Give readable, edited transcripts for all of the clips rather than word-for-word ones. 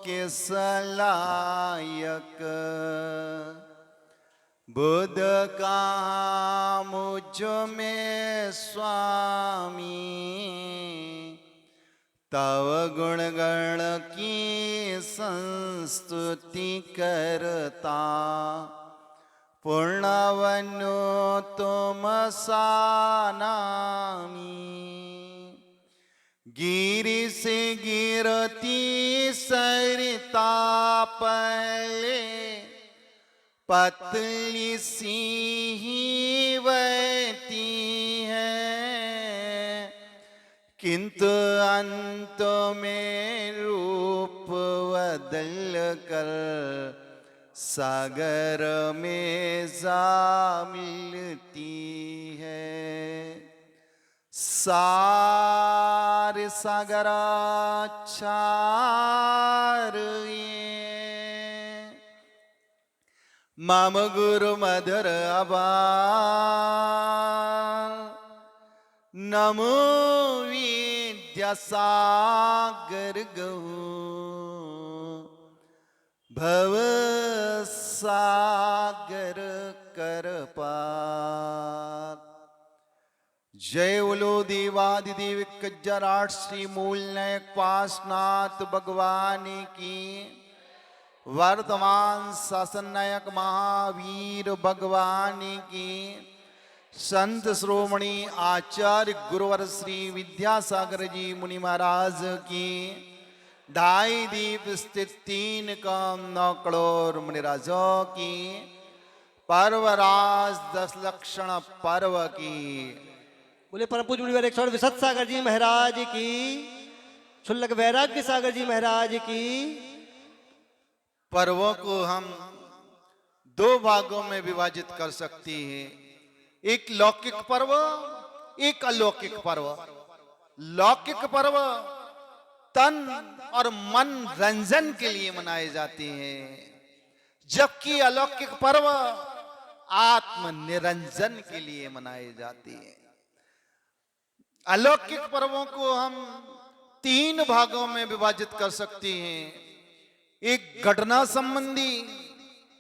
किस लायक बुध का मुझ में स्वामी, तव गुण गण की संस्तुति करता, पूर्णवनु तुम सानामी। गिरि से गिरती सरिता पहले, पतली सी ही बहती है, किंतु अंत में रूप बदल कर सागर में जा मिलती है। सारे सागराचार मम गुरु मधुर आभार, नमो विद्यासागर गौ भव सागर कर पार। जय बोलो देवादिदेव कज्जराट श्री मूल नायक पासनाथ भगवान की, वर्तमान शासन नायक महावीर भगवान की, संत श्रोमणी आचार्य गुरुवर श्री विद्यासागर जी मुनि महाराज की, ढाई दीप स्थित 3 कम 9 करोड़ मुनिराजों की, पर्वराज 10 लक्षण पर्व की। बोले परम पूज्य मुनिवर 108 सागर जी महाराज की, क्षुल्लक वैराग्य सागर जी महाराज की। पर्वों को हम 2 भागों में विभाजित कर सकते हैं, एक लौकिक पर्व, एक अलौकिक पर्व। लौकिक पर्व तन और मन रंजन के लिए मनाए जाते हैं, जबकि अलौकिक पर्व आत्म निरंजन के लिए मनाए जाते हैं। अलौकिक पर्वों को हम 3 भागों में विभाजित कर सकते हैं, एक घटना संबंधी,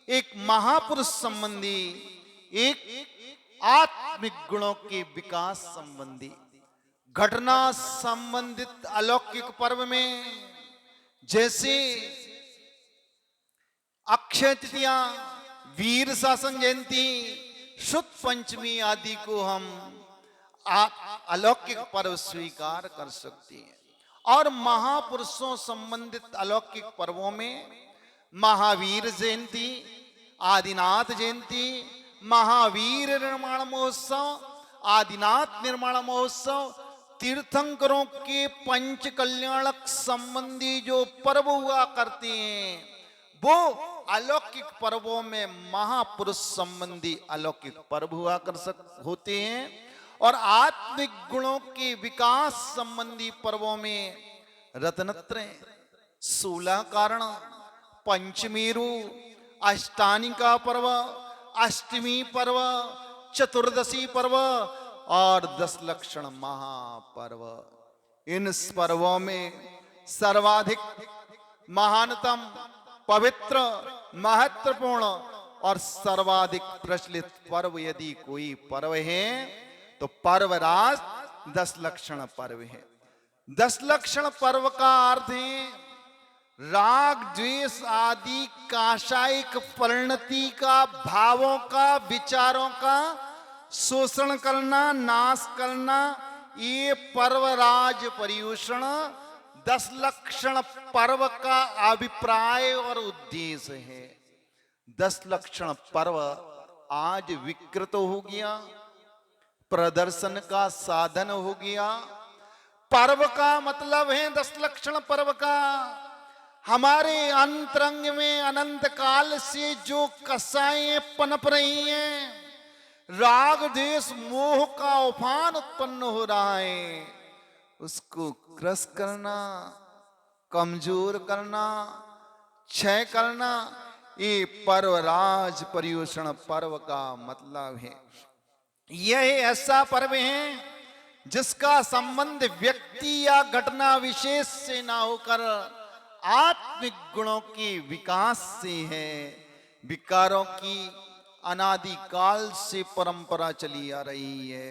एक महापुरुष संबंधी, एक आत्मिक गुणों के विकास संबंधी। घटना संबंधित अलौकिक पर्व में जैसे अक्षय तृतीया, वीर शासन जयंती, शुद्ध पंचमी आदि को हम अलौकिक पर्व स्वीकार कर सकते हैं। और महापुरुषों संबंधित अलौकिक पर्वों में महावीर जयंती, आदिनाथ जयंती, महावीर निर्माण महोत्सव, आदिनाथ निर्माण महोत्सव, तीर्थंकरों के पंच कल्याणक संबंधी जो पर्व हुआ करते हैं, वो अलौकिक पर्वों में महापुरुष संबंधी अलौकिक पर्व हुआ होते हैं। और आत्मिक गुणों के विकास संबंधी पर्वों में रत्नत्रय, 16 कारण, पंचमेरु, अष्टानिका पर्व, अष्टमी पर्व, चतुर्दशी पर्व और 10 लक्षण महापर्व। इन पर्वों में सर्वाधिक महानतम, पवित्र, महत्वपूर्ण और सर्वाधिक प्रचलित पर्व यदि कोई पर्व है तो पर्वराज 10 लक्षण पर्व है। 10 लक्षण पर्व का अर्थ है राग द्वेष आदि काशायिक परिणति का, भावों का, विचारों का शोषण करना, नाश करना। ये पर्वराज पर्यूषण 10 लक्षण पर्व का अभिप्राय और उद्देश्य है। 10 लक्षण पर्व आज विकृत हो गया, प्रदर्शन का साधन हो गया। पर्व का मतलब है 10 लक्षण पर्व का हमारे अंतरंग में अनंत काल से जो कसाएं पनप रही हैं, राग द्वेष मोह का उफान उत्पन्न हो रहा है, उसको क्रश करना, कमजोर करना, क्षय करना, ये पर्वराज पर्यूषण पर्व का मतलब है। यह ऐसा पर्व है जिसका संबंध व्यक्ति या घटना विशेष से ना होकर आत्मिक गुणों के विकास से है। विकारों की अनादि काल से परंपरा चली आ रही है।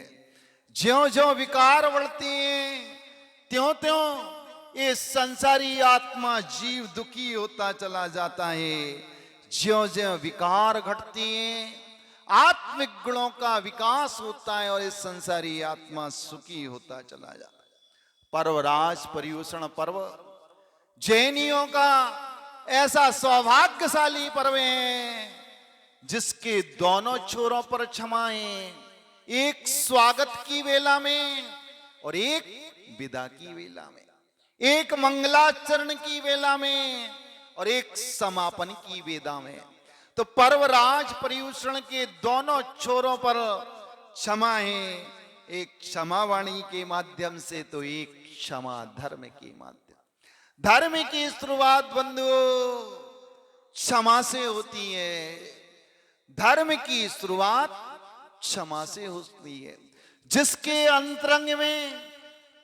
ज्यों ज्यों विकार बढ़ते हैं त्यों त्यों ये संसारी आत्मा जीव दुखी होता चला जाता है। ज्यों ज्यों विकार घटते हैं आत्मिक गुणों का विकास होता है और इस संसारी आत्मा सुखी होता चला जाता है। पर्वराज पर्यूषण पर्व जैनियों का ऐसा सौभाग्यशाली पर्व है जिसके दोनों छोरों पर क्षमाएं, एक स्वागत की वेला में और एक विदा की वेला में, एक मंगलाचरण की वेला में और एक समापन की वेदा में। तो पर्वराज पर्यूषण के दोनों छोरों पर क्षमा है, एक क्षमावाणी के माध्यम से तो एक क्षमा धर्म के माध्यम। धर्म की शुरुआत बंधुओं क्षमा से होती है। धर्म की शुरुआत क्षमा से होती है। जिसके अंतरंग में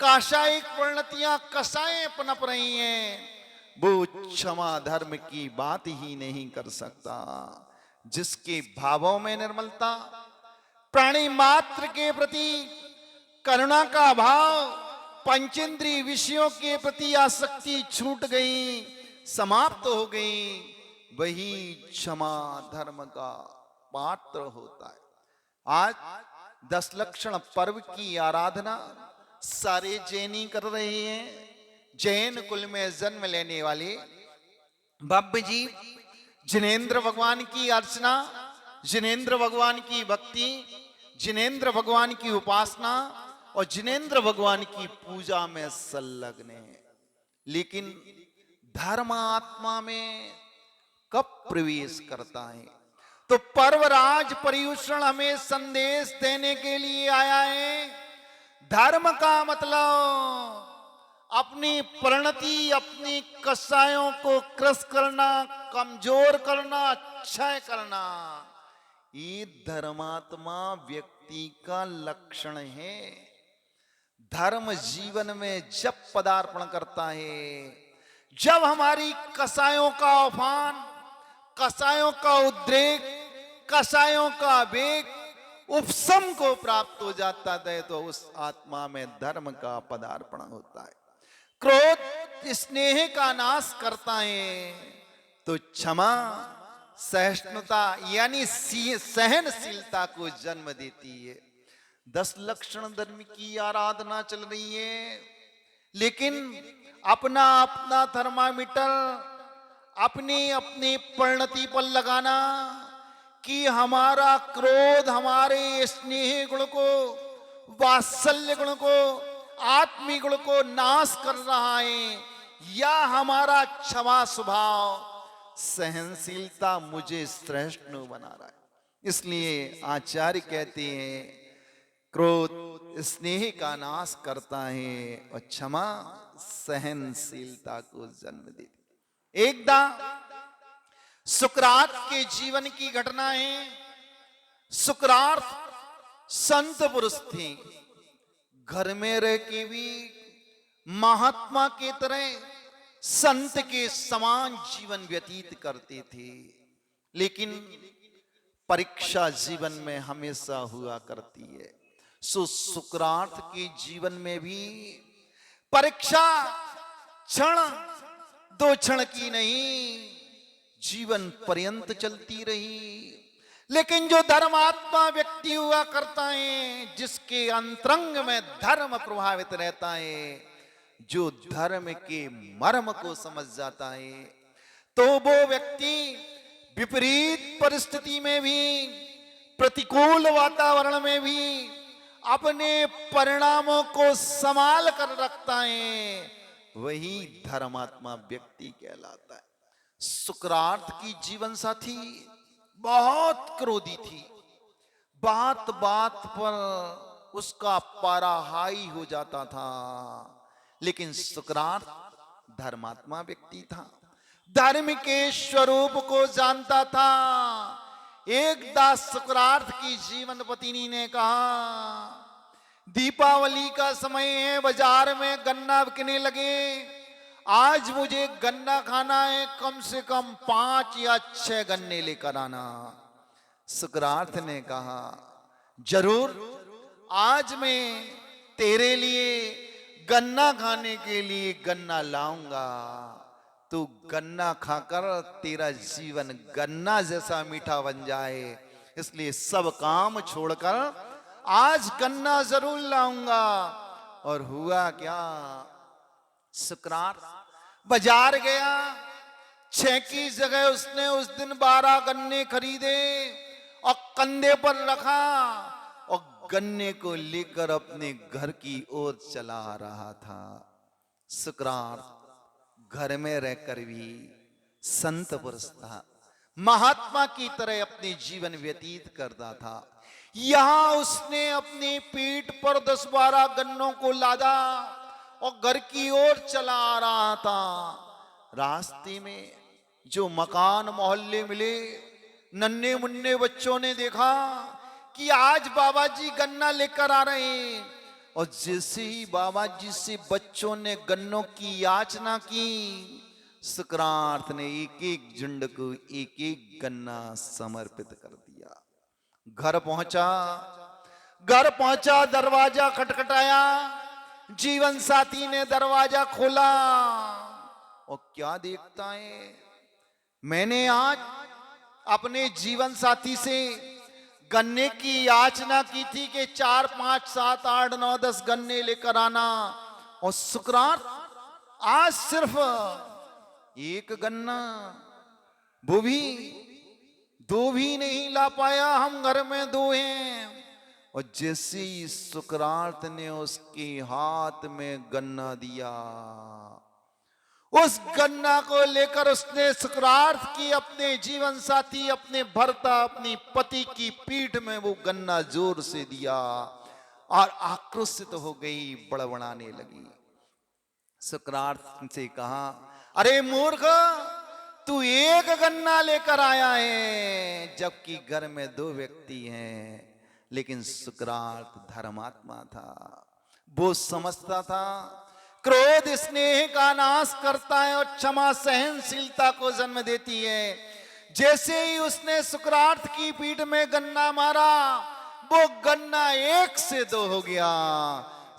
काशायिक परिणतियां कसाएं पनप रही हैं वो क्षमा धर्म की बात ही नहीं कर सकता। जिसके भावों में निर्मलता, प्राणी मात्र के प्रति करुणा का भाव, पंचेंद्रिय विषयों के प्रति आसक्ति छूट गई, समाप्त हो गई, वही क्षमा धर्म का पात्र होता है। आज 10 लक्षण पर्व की आराधना सारे जैनी कर रहे हैं। जैन कुल में जन्म लेने वाले भव्य जी जिनेंद्र भगवान की अर्चना, जिनेंद्र भगवान की भक्ति, जिनेंद्र भगवान की उपासना और जिनेंद्र भगवान की पूजा में संलग्न है। लेकिन धर्म आत्मा में कब प्रवेश करता है? तो पर्वराज पर्यूषण हमें संदेश देने के लिए आया है। धर्म का मतलब अपनी परिणति, अपनी कसायों को क्रस करना, कमजोर करना, क्षय करना, ये धर्मात्मा व्यक्ति का लक्षण है। धर्म जीवन में जब पदार्पण करता है, जब हमारी कसायों का अवफान, कसायों का उद्रेक, कसायों का वेग उपशम को प्राप्त हो जाता है तो उस आत्मा में धर्म का पदार्पण होता है। क्रोध स्नेह का नाश करता है तो क्षमा सहिष्णुता यानी सहनशीलता को जन्म देती है। 10 लक्षण धर्म की आराधना चल रही है, लेकिन अपना अपना थर्मामीटर अपनी अपनी परिणति पर लगाना कि हमारा क्रोध हमारे स्नेह गुण को, वात्सल्य गुण को, आत्मी गुण को नाश कर रहा है या हमारा क्षमा स्वभाव, सहनशीलता मुझे श्रेष्ठ बना रहा है। इसलिए आचार्य कहते हैं क्रोध स्नेह का नाश करता है और क्षमा सहनशीलता को जन्म देती। एकदा सुकरात के जीवन की घटना है। सुकरात संत पुरुष थे, घर में रह के भी महात्मा के तरह संत के समान जीवन व्यतीत करते थे। लेकिन परीक्षा जीवन में हमेशा हुआ करती है। सो सुकरात के जीवन में भी परीक्षा क्षण दो क्षण की नहीं, जीवन पर्यंत चलती रही। लेकिन जो धर्मात्मा व्यक्ति हुआ करता है, जिसके अंतरंग में धर्म प्रभावित रहता है, जो धर्म के मर्म को समझ जाता है, तो वो व्यक्ति विपरीत परिस्थिति में भी, प्रतिकूल वातावरण में भी अपने परिणामों को संभाल कर रखता है। वही धर्मात्मा व्यक्ति कहलाता है। सुकरात की जीवन साथी बहुत क्रोधी थी। बात बात पर उसका पारा हाई हो जाता था। लेकिन सुकरात धर्मात्मा व्यक्ति था, धर्म के स्वरूप को जानता था। एक दास सुकरात की जीवन पत्नी ने कहा, दीपावली का समय है, बाजार में गन्ना बिकने लगे, आज मुझे गन्ना खाना है, कम से कम 5 या 6 गन्ने लेकर आना। सुकरात ने कहा, जरूर, आज मैं तेरे लिए गन्ना खाने के लिए गन्ना लाऊंगा। तू गन्ना खाकर तेरा जीवन गन्ना जैसा मीठा बन जाए, इसलिए सब काम छोड़कर आज गन्ना जरूर लाऊंगा। और हुआ क्या, सुकरात बाजार गया, 6 की जगह उसने उस दिन 12 गन्ने खरीदे और कंधे पर रखा और गन्ने को लेकर अपने घर की ओर चला रहा था। सुकरात घर में रहकर भी संत पुरुष था, महात्मा की तरह अपने जीवन व्यतीत करता था। यहां उसने अपने पेट पर 10-12 गन्नों को लादा और घर की ओर चला आ रहा था। रास्ते में जो मकान मोहल्ले मिले, नन्हे मुन्ने बच्चों ने देखा कि आज बाबा जी गन्ना लेकर आ रहे हैं, और जैसे ही बाबा जी से बच्चों ने गन्नों की याचना की, सुकरात ने एक एक झुंड को एक एक गन्ना समर्पित कर दिया। घर पहुंचा, दरवाजा खटखटाया, जीवन साथी ने दरवाजा खोला और क्या देखता है, मैंने आज अपने जीवन साथी से गन्ने की याचना की थी कि 4, 5, 7, 8, 9, 10 गन्ने लेकर आना, और सुकरात आज सिर्फ एक गन्ना, वो भी 2 भी नहीं ला पाया। हम घर में 2 हैं। और जैसे ही सुकरात ने उसके हाथ में गन्ना दिया, उस गन्ना को लेकर उसने सुकरात की अपने जीवन साथी, अपने भर्ता, अपनी पति की पीठ में वो गन्ना जोर से दिया और आक्रोशित हो गई, बड़बड़ाने लगी। सुकरात से कहा, अरे मूर्ख, तू एक गन्ना लेकर आया है, जबकि घर में 2 व्यक्ति हैं। लेकिन सुकरात धर्मात्मा था, वो समझता था क्रोध स्नेह का नाश करता है और क्षमा सहनशीलता को जन्म देती है। जैसे ही उसने सुकरात की पीठ में गन्ना मारा, वो गन्ना 1 से 2 हो गया।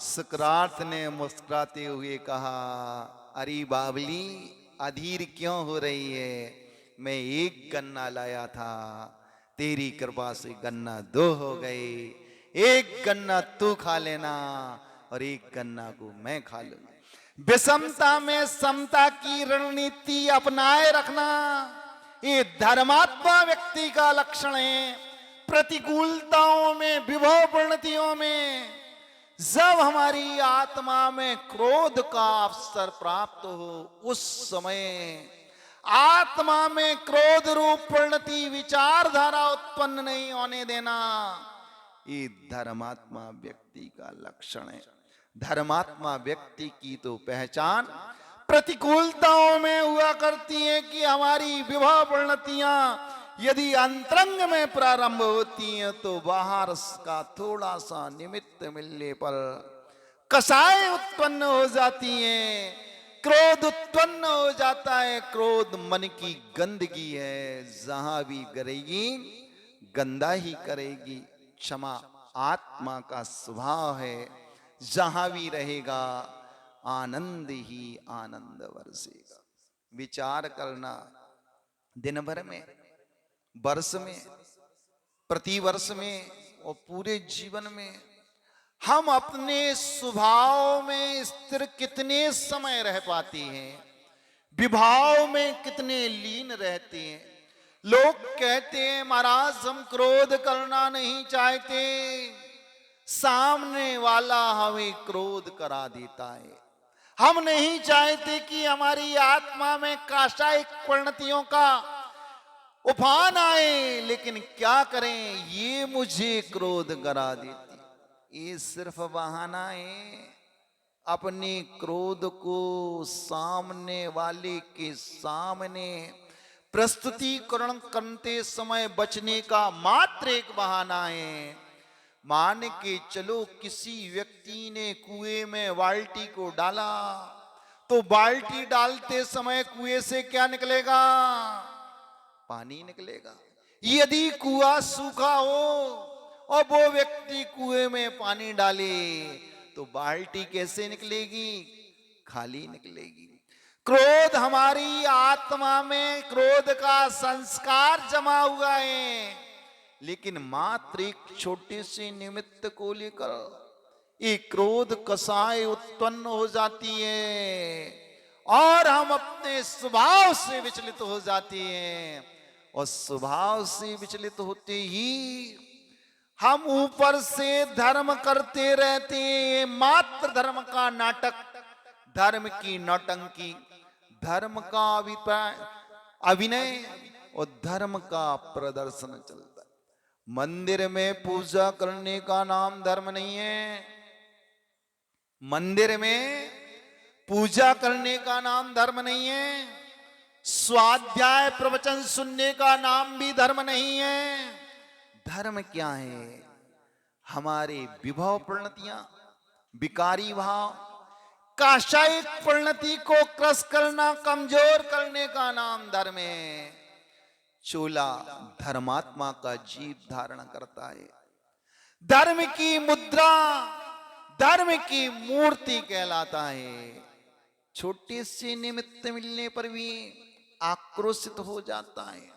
सुकरात ने मुस्कुराते हुए कहा, अरे बावली, अधीर क्यों हो रही है? मैं 1 गन्ना लाया था, तेरी कृपा से गन्ना 2 हो गए। 1 गन्ना तू खा लेना और 1 गन्ना को मैं खा लूंगा। विषमता में समता की रणनीति अपनाए रखना, ये धर्मात्मा व्यक्ति का लक्षण है। प्रतिकूलताओं में, विभव परिणतियों में, जब हमारी आत्मा में क्रोध का अवसर प्राप्त हो, उस समय आत्मा में क्रोध रूप परिणति विचारधारा उत्पन्न नहीं होने देना, ये धर्मात्मा व्यक्ति का लक्षण है। धर्मात्मा व्यक्ति की तो पहचान प्रतिकूलताओं में हुआ करती है कि हमारी विभव परिणतियां यदि अंतरंग में प्रारंभ होती हैं तो बाहर का थोड़ा सा निमित्त मिलने पर कसाय उत्पन्न हो जाती हैं, क्रोध उत्पन्न हो जाता है। क्रोध मन की गंदगी है, जहां भी करेगी गंदा ही करेगी। क्षमा आत्मा का स्वभाव है, जहां भी रहेगा आनंद ही आनंद बरसेगा। विचार करना, दिन भर में, वर्ष में, प्रतिवर्ष में और पूरे जीवन में हम अपने स्वभाव में स्थिर कितने समय रह पाते हैं, विभाव में कितने लीन रहते हैं। लोग कहते हैं महाराज हम क्रोध करना नहीं चाहते, सामने वाला हमें क्रोध करा देता है। हम नहीं चाहते कि हमारी आत्मा में काषायिक परिणतियों का उफान आए, लेकिन क्या करें, ये मुझे क्रोध करा देती। ये सिर्फ बहाना है अपने क्रोध को सामने वाले के सामने प्रस्तुतिकरण करते समय बचने का मात्र एक बहाना है। मान के चलो किसी व्यक्ति ने कुएं में बाल्टी को डाला, तो बाल्टी डालते समय कुएं से क्या निकलेगा? पानी निकलेगा। यदि कुआं सूखा हो और वो व्यक्ति कुएं में पानी डाले तो बाल्टी कैसे निकलेगी? खाली निकलेगी। क्रोध, हमारी आत्मा में क्रोध का संस्कार जमा हुआ है, लेकिन मात्र एक छोटे से निमित्त को लेकर एक क्रोध कसाय उत्पन्न हो जाती है और हम अपने स्वभाव से विचलित हो जाते हैं। और स्वभाव से विचलित होते ही हम ऊपर से धर्म करते रहते हैं, मात्र धर्म का नाटक, धर्म की नौटंकी, धर्म का अभिनय और धर्म का प्रदर्शन चलता है। मंदिर में पूजा करने का नाम धर्म नहीं है। मंदिर में पूजा करने का नाम धर्म नहीं है। स्वाध्याय प्रवचन सुनने का नाम भी धर्म नहीं है। धर्म क्या है? हमारे विभव परिणतियां, विकारी भाव, काशायिक परिणति को क्रस करना, कमजोर करने का नाम धर्म है। चोला धर्मात्मा का जीव धारण करता है। धर्म की मुद्रा धर्म की मूर्ति कहलाता है। छोटे से निमित्त मिलने पर भी आक्रोशित हो जाता है,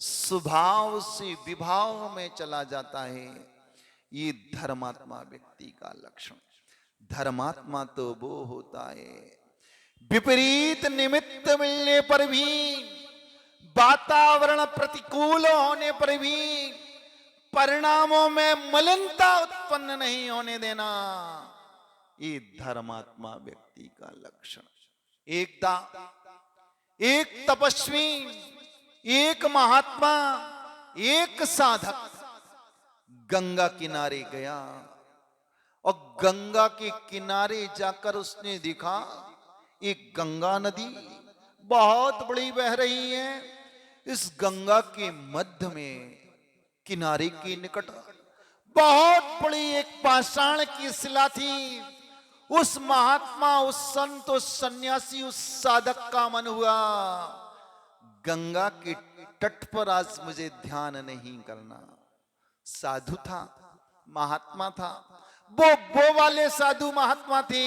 स्वभाव से विभाव में चला जाता है। ये धर्मात्मा व्यक्ति का लक्षण। धर्मात्मा तो वो होता है विपरीत निमित्त मिलने पर भी, वातावरण प्रतिकूल होने पर भी परिणामों में मलिनता उत्पन्न नहीं होने देना। ये धर्मात्मा व्यक्ति का लक्षण। एक तपस्वी, एक महात्मा, एक साधक गंगा किनारे गया और गंगा के किनारे जाकर उसने देखा एक गंगा नदी बहुत बड़ी बह रही है। इस गंगा के मध्य में किनारे के निकट बहुत बड़ी एक पाषाण की शिला थी। उस महात्मा, उस संत, उस सन्यासी, उस साधक का मन हुआ गंगा के तट पर आज मुझे ध्यान नहीं करना। साधु था, महात्मा था। वो वाले साधु महात्मा थे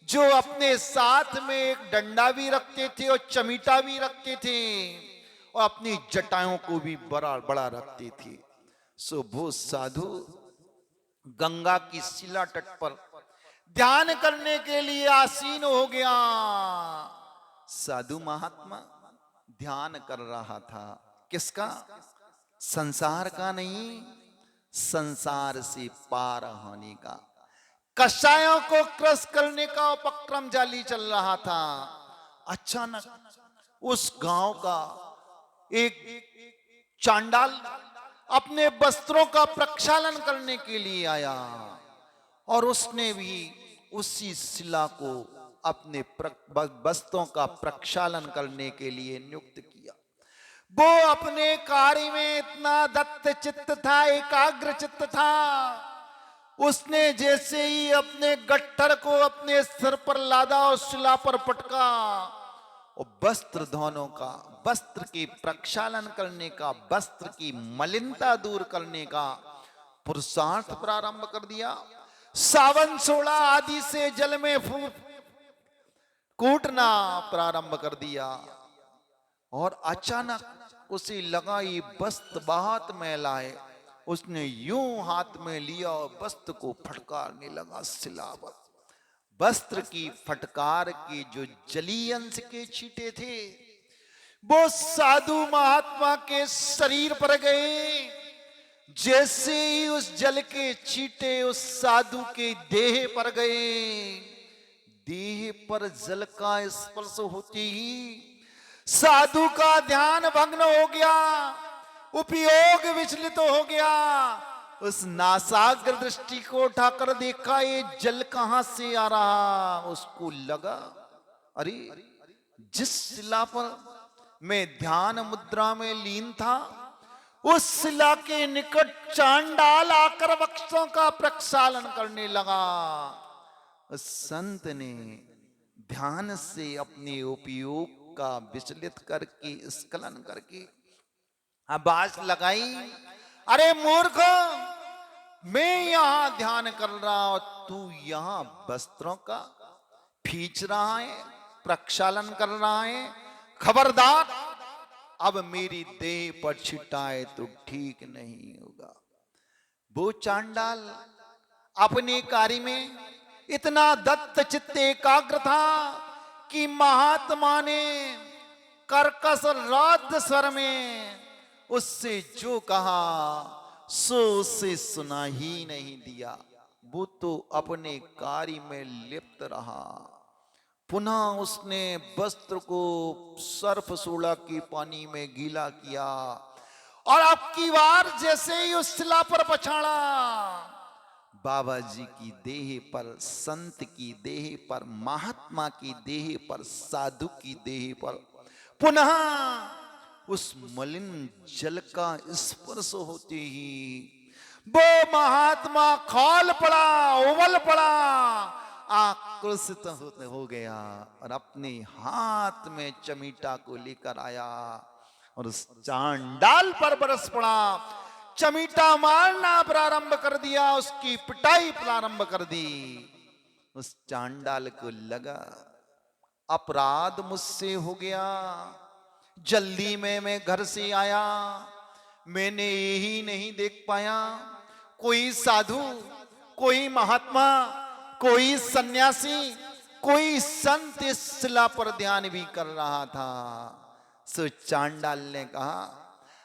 जो अपने साथ में एक डंडा भी रखते थे और चमीटा भी रखते थे और अपनी जटाओं को भी बड़ा बड़ा रखते थे। सो वो साधु गंगा की शिला तट पर ध्यान करने के लिए आसीन हो गया। साधु महात्मा ध्यान कर रहा था। किसका? संसार का नहीं, संसार से पार होने का, कषायों को क्रस करने का उपक्रम जारी चल रहा था। अचानक उस गांव का एक चांडाल अपने वस्त्रों का प्रक्षालन करने के लिए आया और उसने भी उसी शिला को अपने वस्त्रों का प्रक्षालन करने के लिए नियुक्त किया। वो अपने कार्य में इतना दत्त चित्त था, एकाग्र चित्त था। उसने जैसे ही अपने गट्ठर को अपने सिर पर लादा और शिला पर पटका और वस्त्र धोने का, वस्त्र के प्रक्षालन करने का, वस्त्र की मलिनता दूर करने का पुरुषार्थ प्रारंभ कर दिया। सावन सोड़ा आदि से जल में कूटना प्रारंभ कर दिया और अचानक उसे लगा ये वस्त्र बहुत मैला है। उसने यूं हाथ में लिया और वस्त्र को फटकारने लगा शिला पर। वस्त्र की फटकार के जो जलीय अंश के छींटे थे वो साधु महात्मा के शरीर पर गए। जैसे ही उस जल के छींटे उस साधु के देह पर गए, देह पर जल का स्पर्श होते ही साधु का ध्यान भंग हो गया, उपयोग विचलित हो गया। उस नासाग्र दृष्टि को उठाकर देखा ये जल कहां से आ रहा। उसको लगा अरे जिस शिला पर मैं ध्यान मुद्रा में लीन था उस शिला के निकट चांडाल आकर वक्षों का प्रक्षालन करने लगा। उस संत ने ध्यान से अपने उपयोग का विचलित करके स्खलन करके आवाज लगाई, अरे मूर्ख, मैं यहां ध्यान कर रहा हूं, तू यहां वस्त्रों का खींच रहा है, प्रक्षालन कर रहा है। खबरदार, अब मेरी देह पर छिटाए तो ठीक नहीं होगा। वो चांडाल अपने कार्य में इतना दत्त चित्त एकाग्र था कि महात्मा ने कर्कश रौद्र स्वर में उससे जो कहा सो उसे सुना ही नहीं दिया। वो तो अपने कार्य में लिप्त रहा। पुनः उसने वस्त्र को सर्फ सोडा के पानी में गीला किया और अब की बार जैसे ही उस शिला पर पछाड़ा, बाबा जी की देह पर, संत की देह पर, महात्मा की देह पर, साधु की देह पर पुनः उस मलिन जल का स्पर्श होते ही वो महात्मा खौल पड़ा, उबल पड़ा, आक्रोशित हो गया और अपने हाथ में चमीटा को लेकर आया और उस चांडाल पर बरस पड़ा। चमीटा मारना प्रारंभ कर दिया, उसकी पिटाई प्रारंभ कर दी। उस चांडाल को लगा अपराध मुझसे हो गया, जल्दी में मैं घर से आया, मैंने यही नहीं देख पाया कोई साधु, कोई महात्मा, कोई सन्यासी, कोई संत इस शिला पर ध्यान भी कर रहा था। सो चांडाल ने कहा,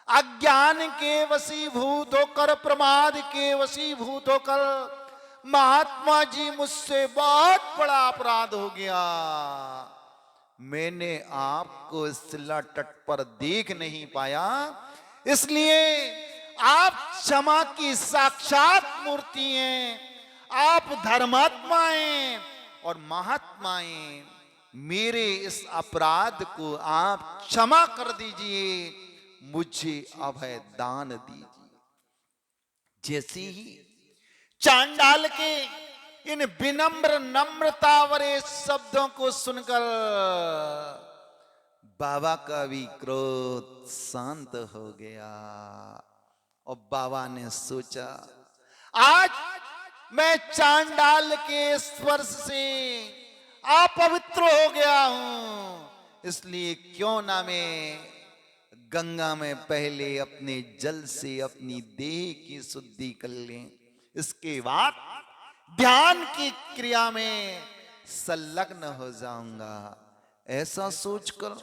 अज्ञान के वशीभूत होकर, प्रमाद के वशीभूत होकर महात्मा जी मुझसे बहुत बड़ा अपराध हो गया। मैंने आपको शिला तट पर देख नहीं पाया, इसलिए आप क्षमा की साक्षात मूर्ति हैं, आप धर्मात्माएं और महात्माएं, मेरे इस अपराध को आप क्षमा कर दीजिए, मुझे अभय दान दीजिए। जैसे ही चांडाल के इन विनम्र नम्रता भरे शब्दों को सुनकर बाबा का भी क्रोध शांत हो गया और बाबा ने सोचा, आज मैं चांडाल के स्पर्श से अपवित्र हो गया हूं, इसलिए क्यों ना मैं गंगा में पहले अपने जल से अपनी देह की शुद्धि कर लें, इसके बाद ध्यान की क्रिया में संलग्न हो जाऊंगा। ऐसा सोचकर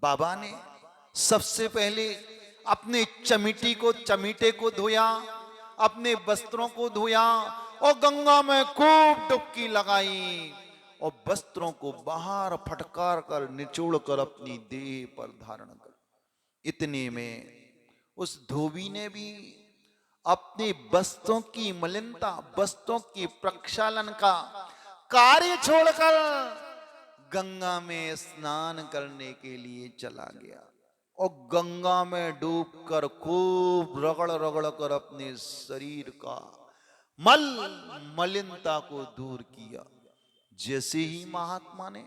बाबा ने सबसे पहले अपने चमीटे को धोया, अपने वस्त्रों को धोया और गंगा में खूब डुबकी लगाई और वस्त्रों को बाहर फटकार कर निचोड़ कर अपनी देह पर धारण कर। इतने में उस धोबी ने भी अपने वस्त्रों की मलिनता, वस्त्रों की प्रक्षालन का कार्य छोड़कर गंगा में स्नान करने के लिए चला गया और गंगा में डूबकर खूब रगड़ रगड़ कर अपने शरीर का मलिनता को दूर किया। जैसे ही महात्मा ने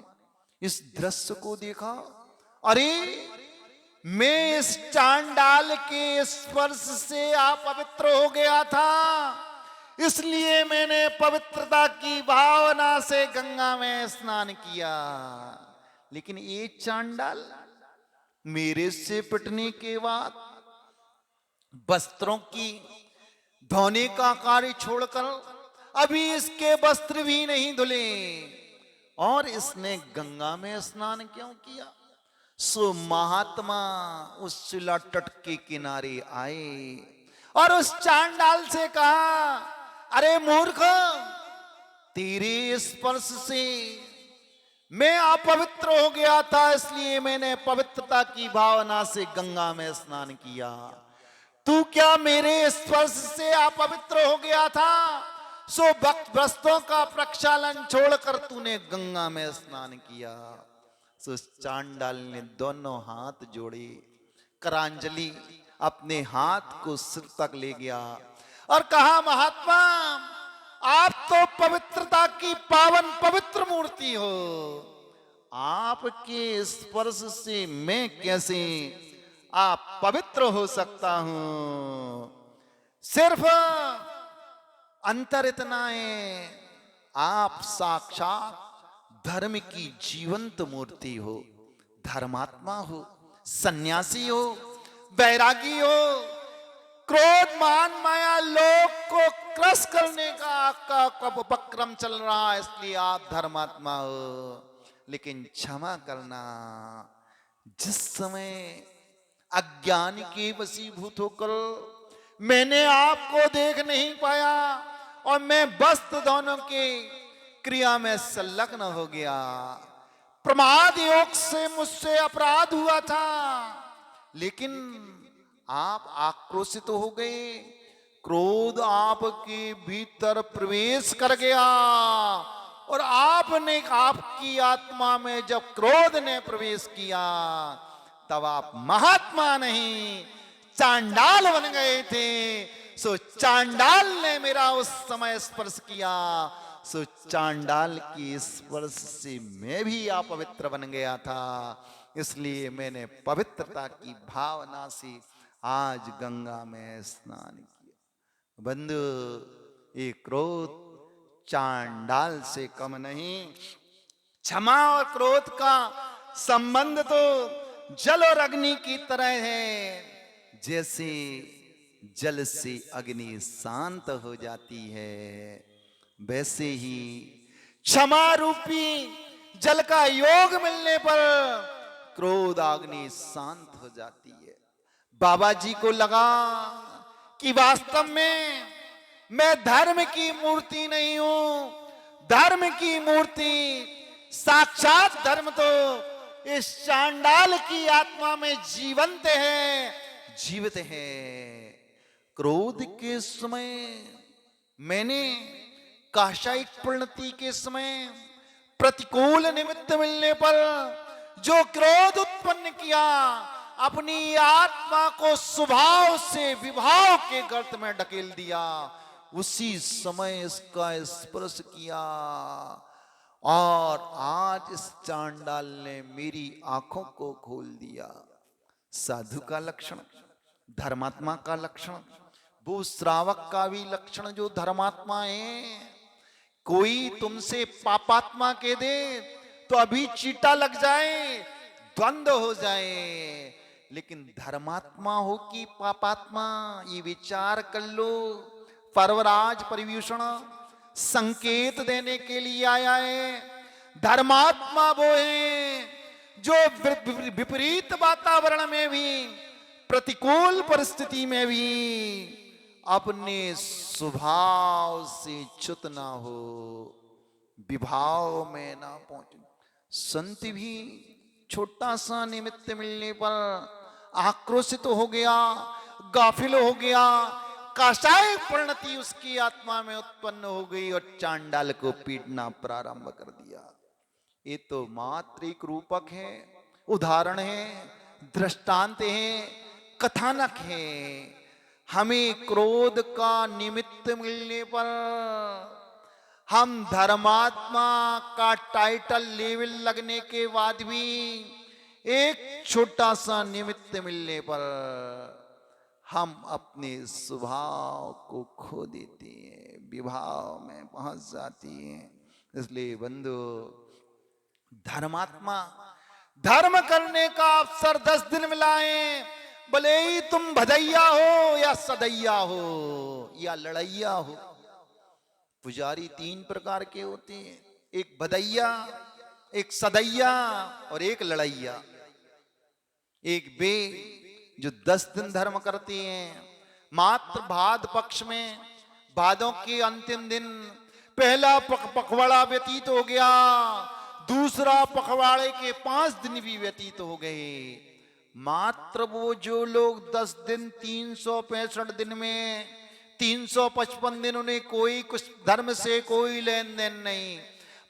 इस दृश्य को देखा, अरे मैं इस चांडाल के स्पर्श से अपवित्र हो गया था, इसलिए मैंने पवित्रता की भावना से गंगा में स्नान किया, लेकिन ये चांडाल मेरे से पिटने के बाद वस्त्रों की धोने का कार्य छोड़कर अभी इसके वस्त्र भी नहीं धुले और इसने गंगा में स्नान क्यों किया। सो महात्मा उस शिला तट के किनारे आए और उस चांडाल से कहा, अरे मूर्ख, तेरे स्पर्श से मैं अपवित्र हो गया था, इसलिए मैंने पवित्रता की भावना से गंगा में स्नान किया। तू क्या मेरे स्पर्श से अपवित्र हो गया था, सो वस्त्रों का प्रक्षालन छोड़कर तूने गंगा में स्नान किया। सो चांडाल ने दोनों हाथ जोड़े, करांजलि अपने हाथ को सिर तक ले गया और कहा, महात्मा, आप तो पवित्रता की पावन पवित्र मूर्ति हो, आपके स्पर्श से मैं कैसे आप पवित्र हो सकता हूं। सिर्फ अंतर इतना है, आप साक्षात धर्म की जीवंत मूर्ति हो, धर्मात्मा हो, सन्यासी हो, बैरागी हो। क्रोध मान माया लोक को क्रस करने का आपका उपक्रम चल रहा है, इसलिए आप धर्मात्मा हो। लेकिन क्षमा करना, जिस समय अज्ञान के वशीभूत होकर मैंने आपको देख नहीं पाया और मैं वस्तु दोनों के क्रिया में संलग्न हो गया, प्रमाद योग से मुझसे अपराध हुआ था। लेकिन आप आक्रोशित हो गए, क्रोध आपके भीतर प्रवेश कर गया और आपने आपकी आत्मा में जब क्रोध ने प्रवेश किया तब आप महात्मा नहीं चांडाल बन गए थे। सो चांडाल ने मेरा उस समय स्पर्श किया, सो चांडाल की स्पर्श से मैं भी अपवित्र बन गया था, इसलिए मैंने पवित्रता की भावना से आज गंगा में स्नान किया। बंधु, ये क्रोध चांडाल से कम नहीं। क्षमा और क्रोध का संबंध तो जल और अग्नि की तरह है। जैसे जल से अग्नि शांत हो जाती है, वैसे ही क्षमा रूपी जल का योग मिलने पर क्रोध अग्नि शांत हो जाती है। बाबा जी को लगा कि वास्तव में मैं धर्म की मूर्ति नहीं हूं, धर्म की मूर्ति साक्षात धर्म तो इस चांडाल की आत्मा में जीवंत है, जीवित है। क्रोध के समय मैंने काशायिक परिणति के समय प्रतिकूल निमित्त मिलने पर जो क्रोध उत्पन्न किया, अपनी आत्मा को स्वभाव से विभाव के गर्त में ढकेल दिया, उसी समय इसका स्पर्श किया और आज इस चांडाल ने मेरी आंखों को खोल दिया। साधु का लक्षण, धर्मात्मा का लक्षण, वो श्रावक का भी लक्षण जो धर्मात्मा है। कोई तुमसे पापात्मा के दे तो अभी चीटा लग जाए, द्वंद हो जाए, लेकिन धर्मात्मा हो कि पापात्मा, ये विचार कर लो। पर्वराज परिभूषण संकेत देने के लिए आया है। धर्मात्मा वो है जो विपरीत वातावरण में भी, प्रतिकूल परिस्थिति में भी अपने स्वभाव से च्युत ना हो, विभाव में ना पहुंचे। संत भी छोटा सा निमित्त मिलने पर आक्रोशित हो गया, गाफिल हो गया, काशाय परिणति उसकी आत्मा में उत्पन्न हो गई और चांडाल को पीटना प्रारंभ कर दिया। ये तो मात्र एक रूपक है, उदाहरण है, दृष्टांत है, कथानक है। हमें क्रोध का निमित्त मिलने पर हम धर्मात्मा का टाइटल लेवल लगने के बाद भी एक छोटा सा निमित्त मिलने पर हम अपने स्वभाव को खो देते हैं, विभाव में पहुंच जाती हैं। इसलिए बंधु, धर्मात्मा, धर्म करने का अवसर 10 दिन मिला है, भले ही तुम भदैया हो या सदैया हो या लड़ैया हो। पुजारी 3 प्रकार के होते हैं, एक भदैया, एक सदैया और एक लड़ैया। एक वे जो 10 दिन धर्म करते हैं, मात्र भाद पक्ष में, भादों के अंतिम दिन पहला पखवाड़ा व्यतीत हो गया, दूसरा पखवाड़े के 5 दिन भी व्यतीत हो गए। मात्र वो जो लोग 10 दिन 365 दिन में 355 दिन उन्हें कोई कुछ धर्म से कोई लेन देन नहीं,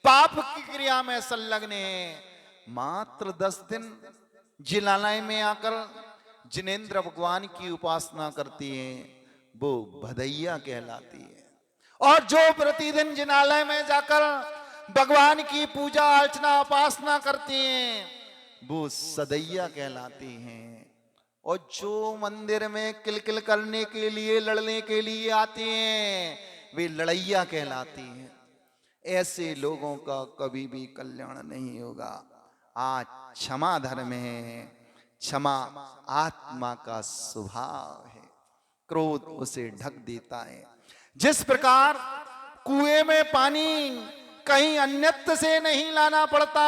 पाप की क्रिया में संलग्न है, मात्र 10 दिन जिलालय में आकर जिनेंद्र भगवान की उपासना करती हैं, वो भदैया कहलाती है। और जो प्रतिदिन जिनालय में जाकर भगवान की पूजा अर्चना उपासना करती हैं वो सदैया कहलाती हैं। और जो मंदिर में किलकिल करने के लिए लड़ने के लिए आती हैं वे लड़ैया कहलाती हैं। ऐसे लोगों का कभी भी कल्याण नहीं होगा। आज क्षमा धर्म है, क्षमा आत्मा का स्वभाव है, क्रोध उसे ढक देता है। जिस प्रकार कुएं में पानी कहीं अन्यत्र से नहीं लाना पड़ता,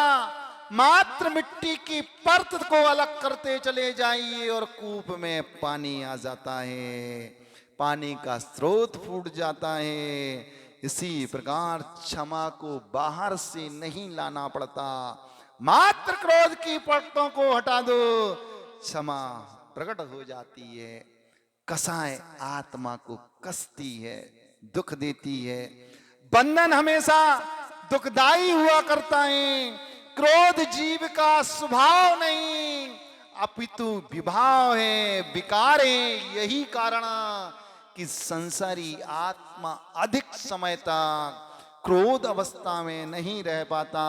मात्र मिट्टी की परत को अलग करते चले जाइए और कूप में पानी आ जाता है, पानी का स्रोत फूट जाता है। इसी प्रकार क्षमा को बाहर से नहीं लाना पड़ता, मात्र क्रोध की परतों को हटा दो, क्षमा प्रकट हो जाती है। कसाय आत्मा को कसती है, दुख देती है। बंधन हमेशा दुखदाई हुआ करता है। क्रोध जीव का स्वभाव नहीं अपितु विभाव है, विकार है। यही कारण कि संसारी आत्मा अधिक समय तक क्रोध अवस्था में नहीं रह पाता।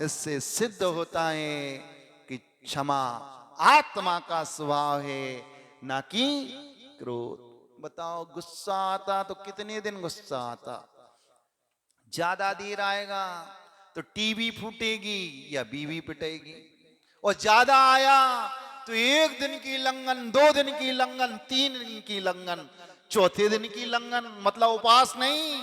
इससे सिद्ध होता है कि क्षमा आत्मा का स्वभाव है, ना कि क्रोध। बताओ गुस्सा आता तो कितने दिन गुस्सा आता? ज्यादा देर आएगा तो टीवी फूटेगी या बीवी पिटेगी, और ज्यादा आया तो एक दिन की लंघन, 2 दिन की लंघन, 3 दिन की लंघन, चौथे दिन की लंघन। मतलब उपास नहीं,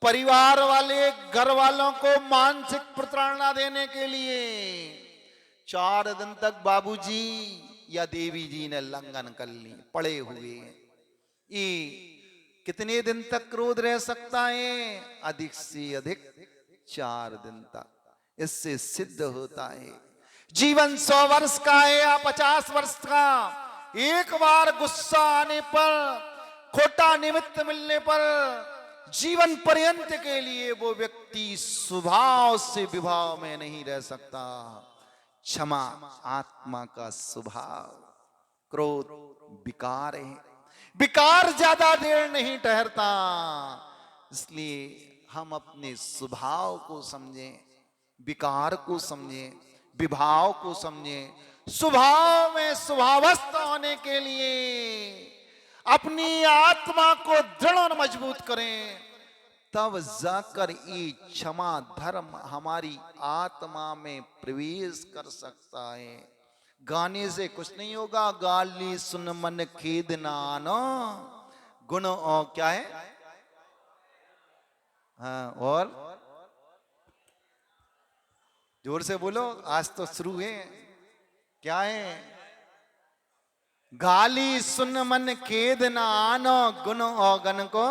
परिवार वाले घर वालों को मानसिक प्रताड़ना देने के लिए 4 दिन तक बाबूजी या देवी जी ने लंघन कर ली, पड़े हुए। ये कितने दिन तक क्रोध रह सकता है? अधिक से अधिक 4 दिन तक। इससे सिद्ध होता है जीवन 100 वर्ष का है या 50 वर्ष का, एक बार गुस्सा आने पर, खोटा निमित्त मिलने पर जीवन पर्यंत के लिए वो व्यक्ति स्वभाव से विभाव में नहीं रह सकता। क्षमा आत्मा का स्वभाव, क्रोध विकार है, विकार ज्यादा देर नहीं ठहरता। इसलिए हम अपने स्वभाव को समझें, विकार को समझें, विभाव को समझें। स्वभाव में स्वभावस्थ होने के लिए अपनी आत्मा को दृढ़ और मजबूत करें, तब जाकर ये क्षमा धर्म हमारी आत्मा में प्रवेश कर सकता है। गाने से कुछ नहीं होगा। गाली सुन मन खेद नानो गुण और क्या है, हाँ, और जोर से बोलो, आज तो शुरू है। क्या है? गाली सुन मन खेद न आनो गुण और गण को।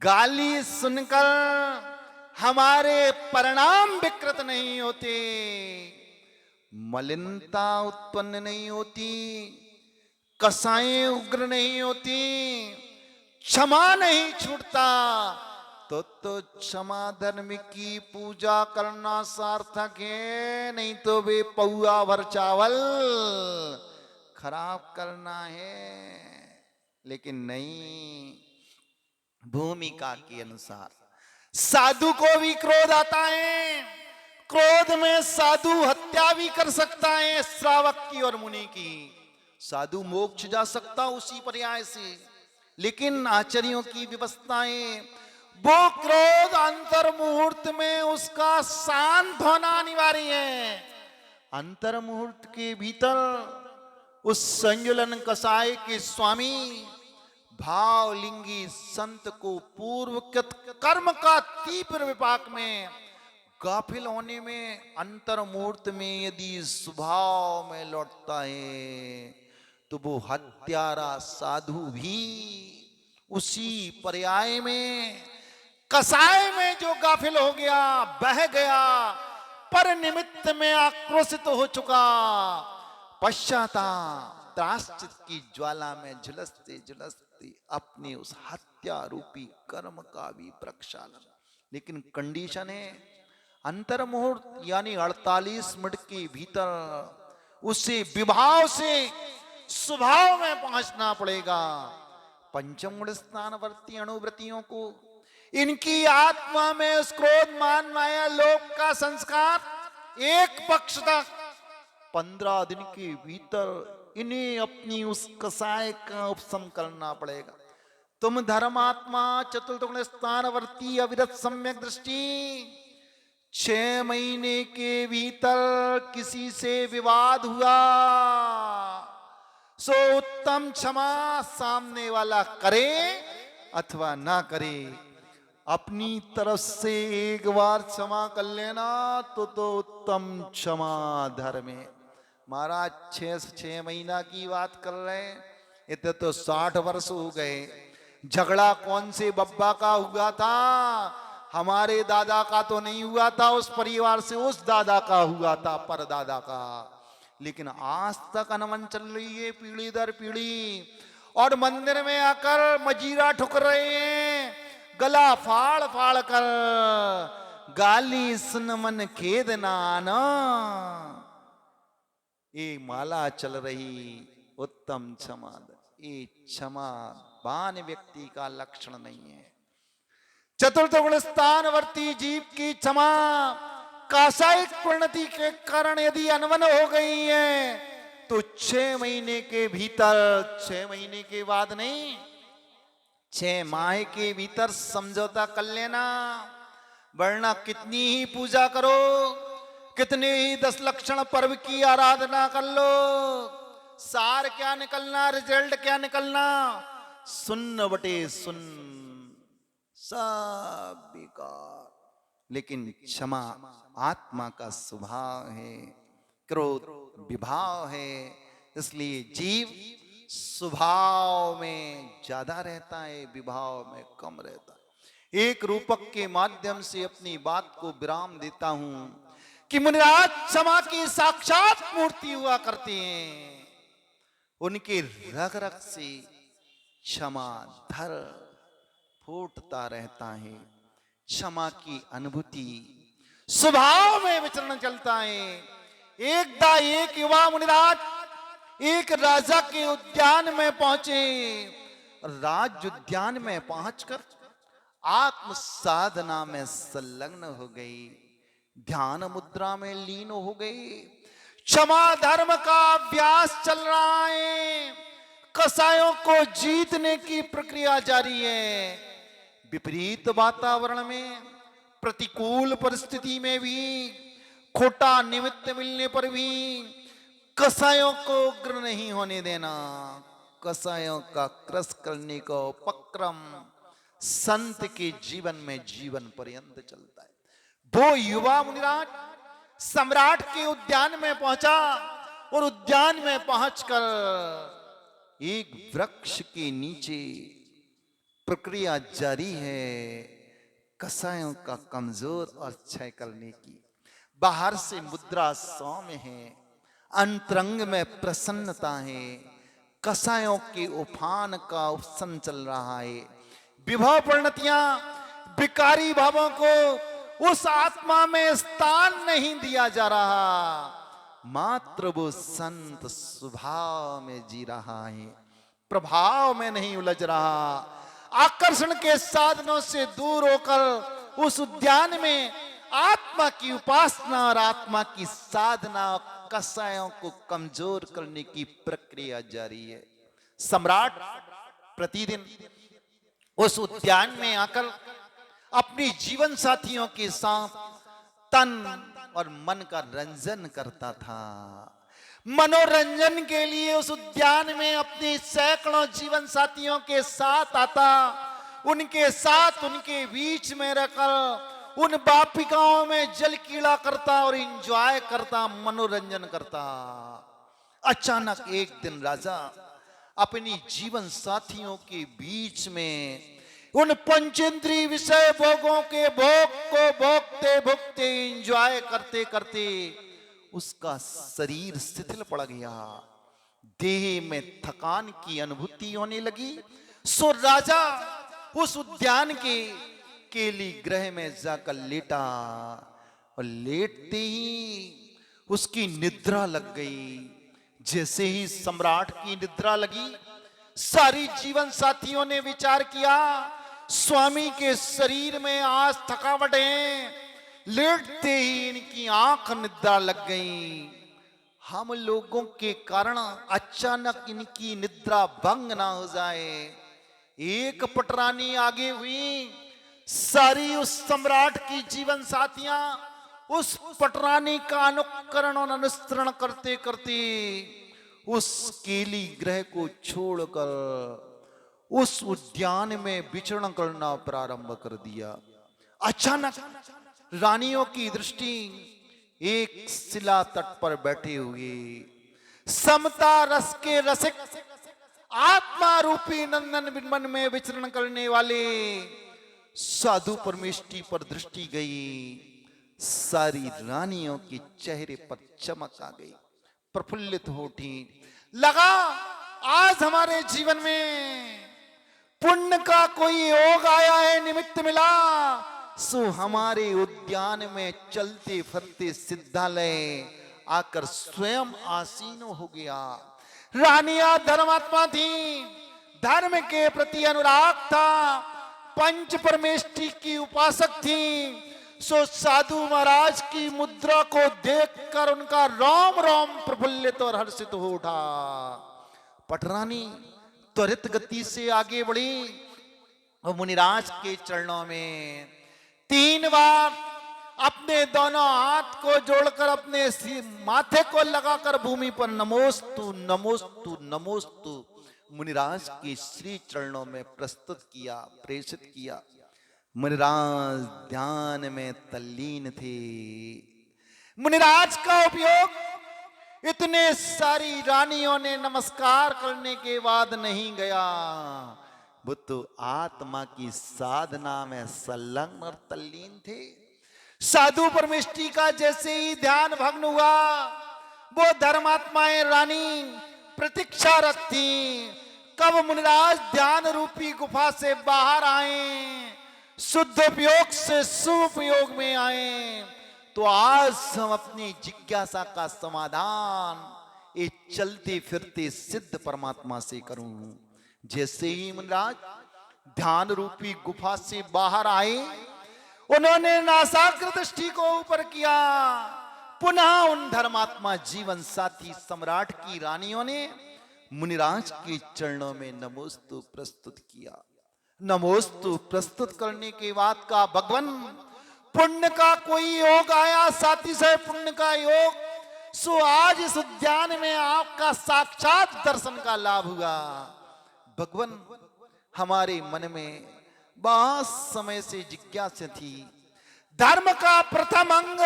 गाली सुनकर हमारे परिणाम विकृत नहीं होते, मलिनता उत्पन्न नहीं होती, कसाएं उग्र नहीं होती, क्षमा नहीं छूटता, तो क्षमा धर्म की पूजा करना सार्थक है। नहीं तो वे पौआ भर चावल खराब करना है। लेकिन नहीं, भूमिका के अनुसार साधु को भी क्रोध आता है। क्रोध में साधु हत्या भी कर सकता है, श्रावक की और मुनि की। साधु मोक्ष जा सकता उसी पर्याय से, लेकिन आचार्यों की व्यवस्थाएं, वो क्रोध अंतर मुहूर्त में उसका शांत होना अनिवार्य है। अंतर मुहूर्त के भीतर उस संजुलन कसाय के स्वामी भावलिंगी संत को पूर्वकृत कर्म का तीव्र विपाक में गाफिल होने में, अंतर मुहूर्त में यदि स्वभाव में लौटता है तो वो हत्यारा साधु भी उसी पर्याय में, कसाय में जो गाफिल हो गया, बह गया, पर निमित्त में आक्रोशित हो चुका, पश्चाताप प्रायश्चित की ज्वाला में झुलसते झुलसते अपने उस हत्या रूपी कर्म का भी प्रक्षालन। लेकिन कंडीशन है, अंतर मुहूर्त यानी 48 मिनट के भीतर उसे विभाव से स्वभाव में पहुंचना पड़ेगा। पंचम गुण स्थानवर्ती अनुवृत्तियों को, इनकी आत्मा में उस क्रोध मान माया लोभ का संस्कार एक पक्ष तक 15 दिन के भीतर इन्हें अपनी उस कसाय का उपशम करना पड़ेगा। तुम धर्मात्मा चतुर्थ गुण स्थानवर्ती अविरत सम्यक दृष्टि 6 महीने के भीतर किसी से विवाद हुआ सो उत्तम क्षमा सामने वाला करे अथवा ना करे, अपनी तरफ से एक बार क्षमा कर लेना तो उत्तम क्षमा धर्म है। महाराज 6 से 6 महीना की बात कर रहे हैं, इतने तो 60 वर्ष हो गए। झगड़ा कौन से बब्बा का हुआ था? हमारे दादा का तो नहीं हुआ था, उस परिवार से उस दादा का हुआ था, परदादा का। लेकिन आज तक अनमन चल रही है पीढ़ी दर पीढ़ी, और मंदिर में आकर मजीरा ठुक रहे हैं, गला फाड़ फाड़ कर गाली सुन मन खेद नाना। ये माला चल रही उत्तम क्षमा, ये क्षमा बान व्यक्ति का लक्षण नहीं है। चतुर्थ गुण स्थानवर्ती जीव की क्षमा कासायिक परिणति के कारण यदि अनवन हो गई है तो 6 महीने के भीतर, 6 महीने के बाद नहीं, 6 माह के भीतर समझौता कर लेना। वरना कितनी ही पूजा करो, कितने ही 10 लक्षण पर्व की आराधना कर लो, सार क्या निकलना, रिजल्ट क्या निकलना? सुन्न बटे सुन, सब बेकार। लेकिन क्षमा आत्मा का स्वभाव है, क्रोध विभाव है, इसलिए जीव स्वभाव में ज्यादा रहता है, विभाव में कम रहता है। एक रूपक के माध्यम से अपनी बात को विराम देता हूं कि मुनिराज क्षमा की साक्षात मूर्ति हुआ करते हैं, उनके रग रग से क्षमा धर फूटता रहता है। क्षमा की अनुभूति स्वभाव में विचरण चलता है। एकदा एक युवा मुनिराज एक राजा के उद्यान में पहुंचे। राज उद्यान में पहुंचकर आत्म साधना में संलग्न हो गई, ध्यान मुद्रा में लीन हो गई। क्षमा धर्म का अभ्यास चल रहा है, कसायों को जीतने की प्रक्रिया जारी है। विपरीत वातावरण में, प्रतिकूल परिस्थिति में भी, खोटा निमित्त मिलने पर भी कसायों को उग्र नहीं होने देना। कसायों का क्रस करने का उपक्रम संत के जीवन में जीवन पर्यंत चलता है। वो युवा मुनिराज सम्राट के उद्यान में पहुंचा और उद्यान में पहुंचकर एक वृक्ष के नीचे प्रक्रिया जारी है कसायों का कमजोर और क्षय करने की। बाहर से मुद्रा सौम्य है, अंतरंग में प्रसन्नता है, कसायों के उफान का उपशन चल रहा है। विभव परिणतियां विकारी भावों को उस आत्मा में स्थान नहीं दिया जा रहा, मात्र वो संत स्वभाव में जी रहा है, प्रभाव में नहीं उलझ रहा। आकर्षण के साधनों से दूर होकर उस उद्यान में आत्मा की उपासना और आत्मा की साधना, कसायों को कमजोर करने की प्रक्रिया जारी है। सम्राट प्रतिदिन उस उद्यान में आकर अपनी जीवन साथियों के साथ तन और मन का रंजन करता था। मनोरंजन के लिए उस उद्यान में अपने सैकड़ों जीवन साथियों के साथ आता, उनके साथ उनके बीच में रहकर उन बापिकाओं में जल कीड़ा करता और एंजॉय करता, मनोरंजन करता। अचानक एक दिन राजा अपनी जीवन साथियों के बीच में उन पंचेंद्रीय विषय भोगों के भोग को भोगते भोगते एंजॉय करते करते उसका शरीर शिथिल पड़ गया, देह में थकान की अनुभूति होने लगी। सो राजा उस उद्यान के केली गृह में जाकर लेटा और लेटते ही उसकी निद्रा लग गई। जैसे ही सम्राट की निद्रा लगी, सारी जीवन साथियों ने विचार किया, स्वामी के शरीर में आज थकावट है, लेटते ही इनकी आंख निद्रा लग गई। हम लोगों के कारण अचानक इनकी निद्रा भंग ना हो जाए। एक पटरानी आगे हुई, सारी उस सम्राट की जीवन साथियां उस पटरानी का अनुकरण और अनुसरण करते करते उस केली ग्रह को छोड़कर उस उद्यान में विचरण करना प्रारंभ कर दिया। अचानक रानियों की दृष्टि एक शिला तट पर बैठे हुए समता रस के रसिक आत्मा रूपी नंदन बिंबन में विचरण करने वाले साधु परमेष्टि पर दृष्टि गई। सारी रानियों के चेहरे पर चमक आ गई, प्रफुल्लित हो उठी। लगा आज हमारे जीवन में पुण्य का कोई योग आया है, निमित्त मिला, सो हमारे उद्यान में चलते फिरते सिद्धालय आकर स्वयं आसीन हो गया। रानियां धर्मात्मा थी, धर्म के प्रति अनुराग था, पंच परमेष्टि की उपासक थी। सो साधु महाराज की मुद्रा को देखकर उनका रोम रोम प्रफुल्लित और हर्षित हो उठा। पटरानी त्वरित गति से आगे बढ़ी और मुनिराज के चरणों में 3 बार अपने दोनों हाथ को जोड़कर अपने माथे को लगाकर भूमि पर नमोस्तु नमोस्तु नमोस्तु मुनिराज के श्री चरणों में प्रस्तुत किया, प्रेषित किया। मुनिराज ध्यान में तल्लीन थे। मुनिराज का उपयोग इतने सारी रानियों ने नमस्कार करने के बाद नहीं गया, वो तो आत्मा की साधना में संलग्न और तल्लीन थे। साधु परमेष्टि का जैसे ही ध्यान भग्न हुआ, वो धर्मात्माएं रानी प्रतीक्षारत थी कब मुनिराज ध्यान रूपी गुफा से बाहर आए, शुद्ध उपयोग से शुभ उपयोग में आए। तो आज हम अपनी जिज्ञासा का समाधान एक चलते फिरते सिद्ध परमात्मा से करूं। जैसे ही मुनिराज ध्यान रूपी गुफा से बाहर आए, उन्होंने नासाग्र दृष्टि को ऊपर किया। पुनः उन धर्मात्मा जीवन साथी सम्राट की रानियों ने मुनिराज के चरणों में नमोस्तु प्रस्तुत किया। नमोस्तु प्रस्तुत करने के बाद का भगवान पुण्य का कोई योग आया, साथी से पुण्य का योग, सो आज इस उद्यान में आपका साक्षात दर्शन का लाभ हुआ। भगवान हमारे मन में बहुत समय से जिज्ञासा थी, धर्म का प्रथम अंग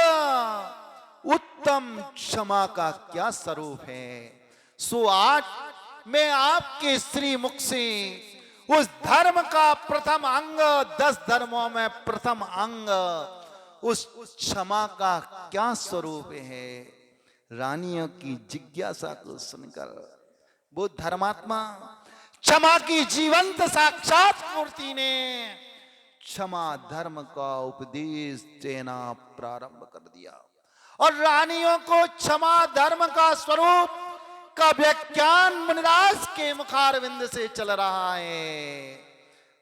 उत्तम क्षमा का क्या स्वरूप है। सो आज मैं आपके श्री मुख से उस धर्म का प्रथम अंग, 10 धर्मों में प्रथम अंग उस क्षमा का क्या स्वरूप है, रानियों की जिज्ञासा को सुनकर वो धर्मात्मा क्षमा की जीवंत साक्षात मूर्ति ने क्षमा धर्म का उपदेश देना प्रारंभ कर दिया और रानियों को क्षमा धर्म का स्वरूप का व्याख्यान मुनिराज के मुखारविंद से चल रहा है।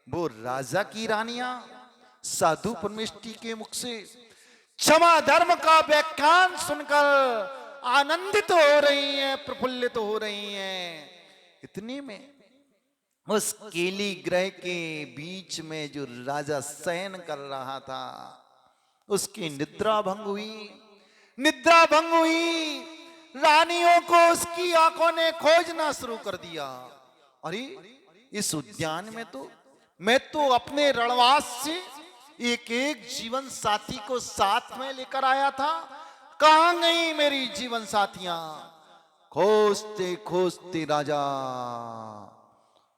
वो राजा की रानियां साधु परमेष्टि के मुख से क्षमा धर्म का व्याख्यान सुनकर आनंदित हो रही हैं, प्रफुल्लित हो रही हैं। इतने में उस केली ग्रह के बीच में जो राजा शयन कर रहा था, उसकी निद्रा भंग हुई। निद्रा भंग हुई, रानियों को उसकी आंखों ने खोजना शुरू कर दिया। अरे इस उद्यान में तो मैं तो अपने रणवास से एक एक जीवन साथी को साथ में लेकर आया था, कहां गई मेरी जीवन साथियां। खोजते खोजते राजा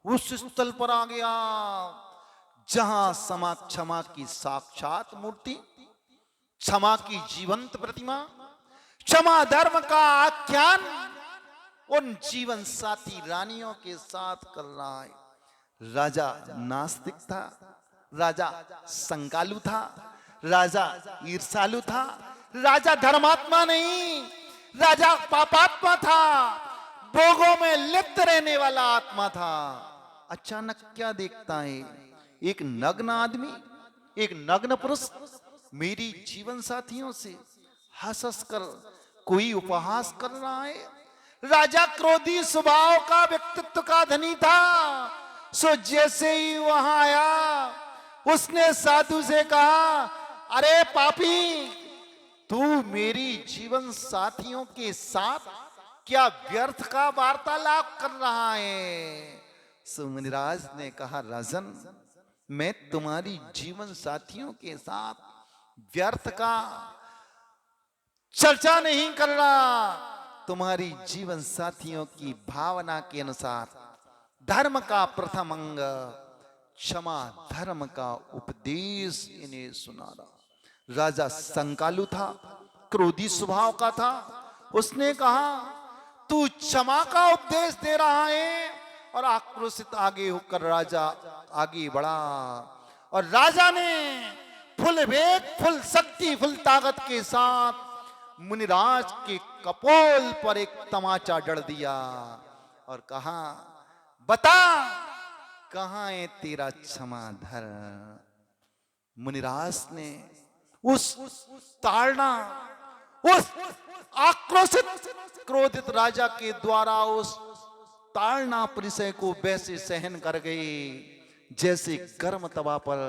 उस स्थल पर आ गया जहां समा क्षमा की साक्षात मूर्ति, क्षमा की जीवंत प्रतिमा, क्षमा धर्म का आख्यान उन जीवन साथी रानियों के साथ कर रहा है। राजा नास्तिक था, राजा संकालु था, राजा ईर्षालु था, राजा धर्मात्मा नहीं, राजा पापात्मा था। भोगों में लिप्त रहने वाला आत्मा था। अचानक क्या देखता है, एक नग्न आदमी, एक नग्न पुरुष मेरी जीवन साथियों से हंस हंस कर कोई उपहास कर रहा है। राजा क्रोधी स्वभाव का, व्यक्तित्व का धनी था। सो जैसे ही वहां आया, उसने साधु से कहा, अरे पापी, तू मेरी जीवन साथियों के साथ क्या व्यर्थ का वार्तालाप कर रहा है? सो मुनिराज ने कहा, राजन, मैं तुम्हारी जीवन साथियों के साथ व्यर्थ का चर्चा नहीं कर रहा। तुम्हारी जीवन साथियों की भावना के अनुसार धर्म का प्रथम अंग क्षमा धर्म का उपदेश इन्हें सुना रहा। राजा संकालु था, क्रोधी स्वभाव का था। उसने कहा, तू क्षमा का उपदेश दे रहा है? और आक्रोशित आगे होकर राजा आगे बढ़ा और राजा ने फुल वेग, फुल शक्ति, फुल ताकत के साथ मुनिराज के कपोल पर एक तमाचा जड़ दिया और कहा, बता, कहां है तेरा क्षमाधर? मुनिराज ने उस ताड़ना, उस आक्रोशित क्रोधित राजा के द्वारा उस ताड़ना परिचय को वैसे सहन कर गए जैसे गर्म तवा पर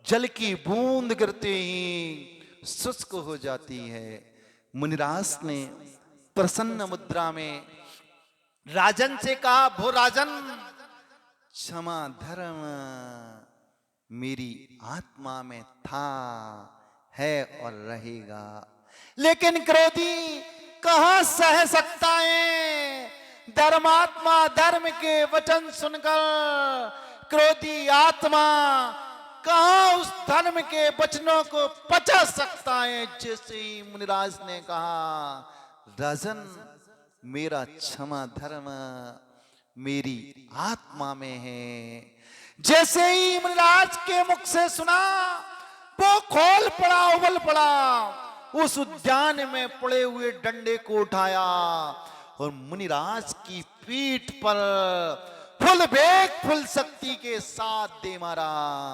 जल की बूंद गिरते ही शुष्क हो जाती है। मुनिराज ने प्रसन्न मुद्रा में राजन से कहा, भो राजन, क्षमा धर्म मेरी आत्मा में था, है और रहेगा, लेकिन क्रोधी कहां सह सकता है? धर्मात्मा धर्म के वचन सुनकर क्रोधी आत्मा कहां उस धर्म के वचनों को पचा सकता है? जैसे ही मुनिराज ने कहा, राजन, मेरा क्षमा धर्म मेरी आत्मा में है, जैसे ही मुनिराज के मुख से सुना, वो खोल पड़ा, उबल पड़ा। उस उद्यान में पड़े हुए डंडे को उठाया और मुनिराज की पीठ पर फुल वेग, फुल शक्ति के साथ दे मारा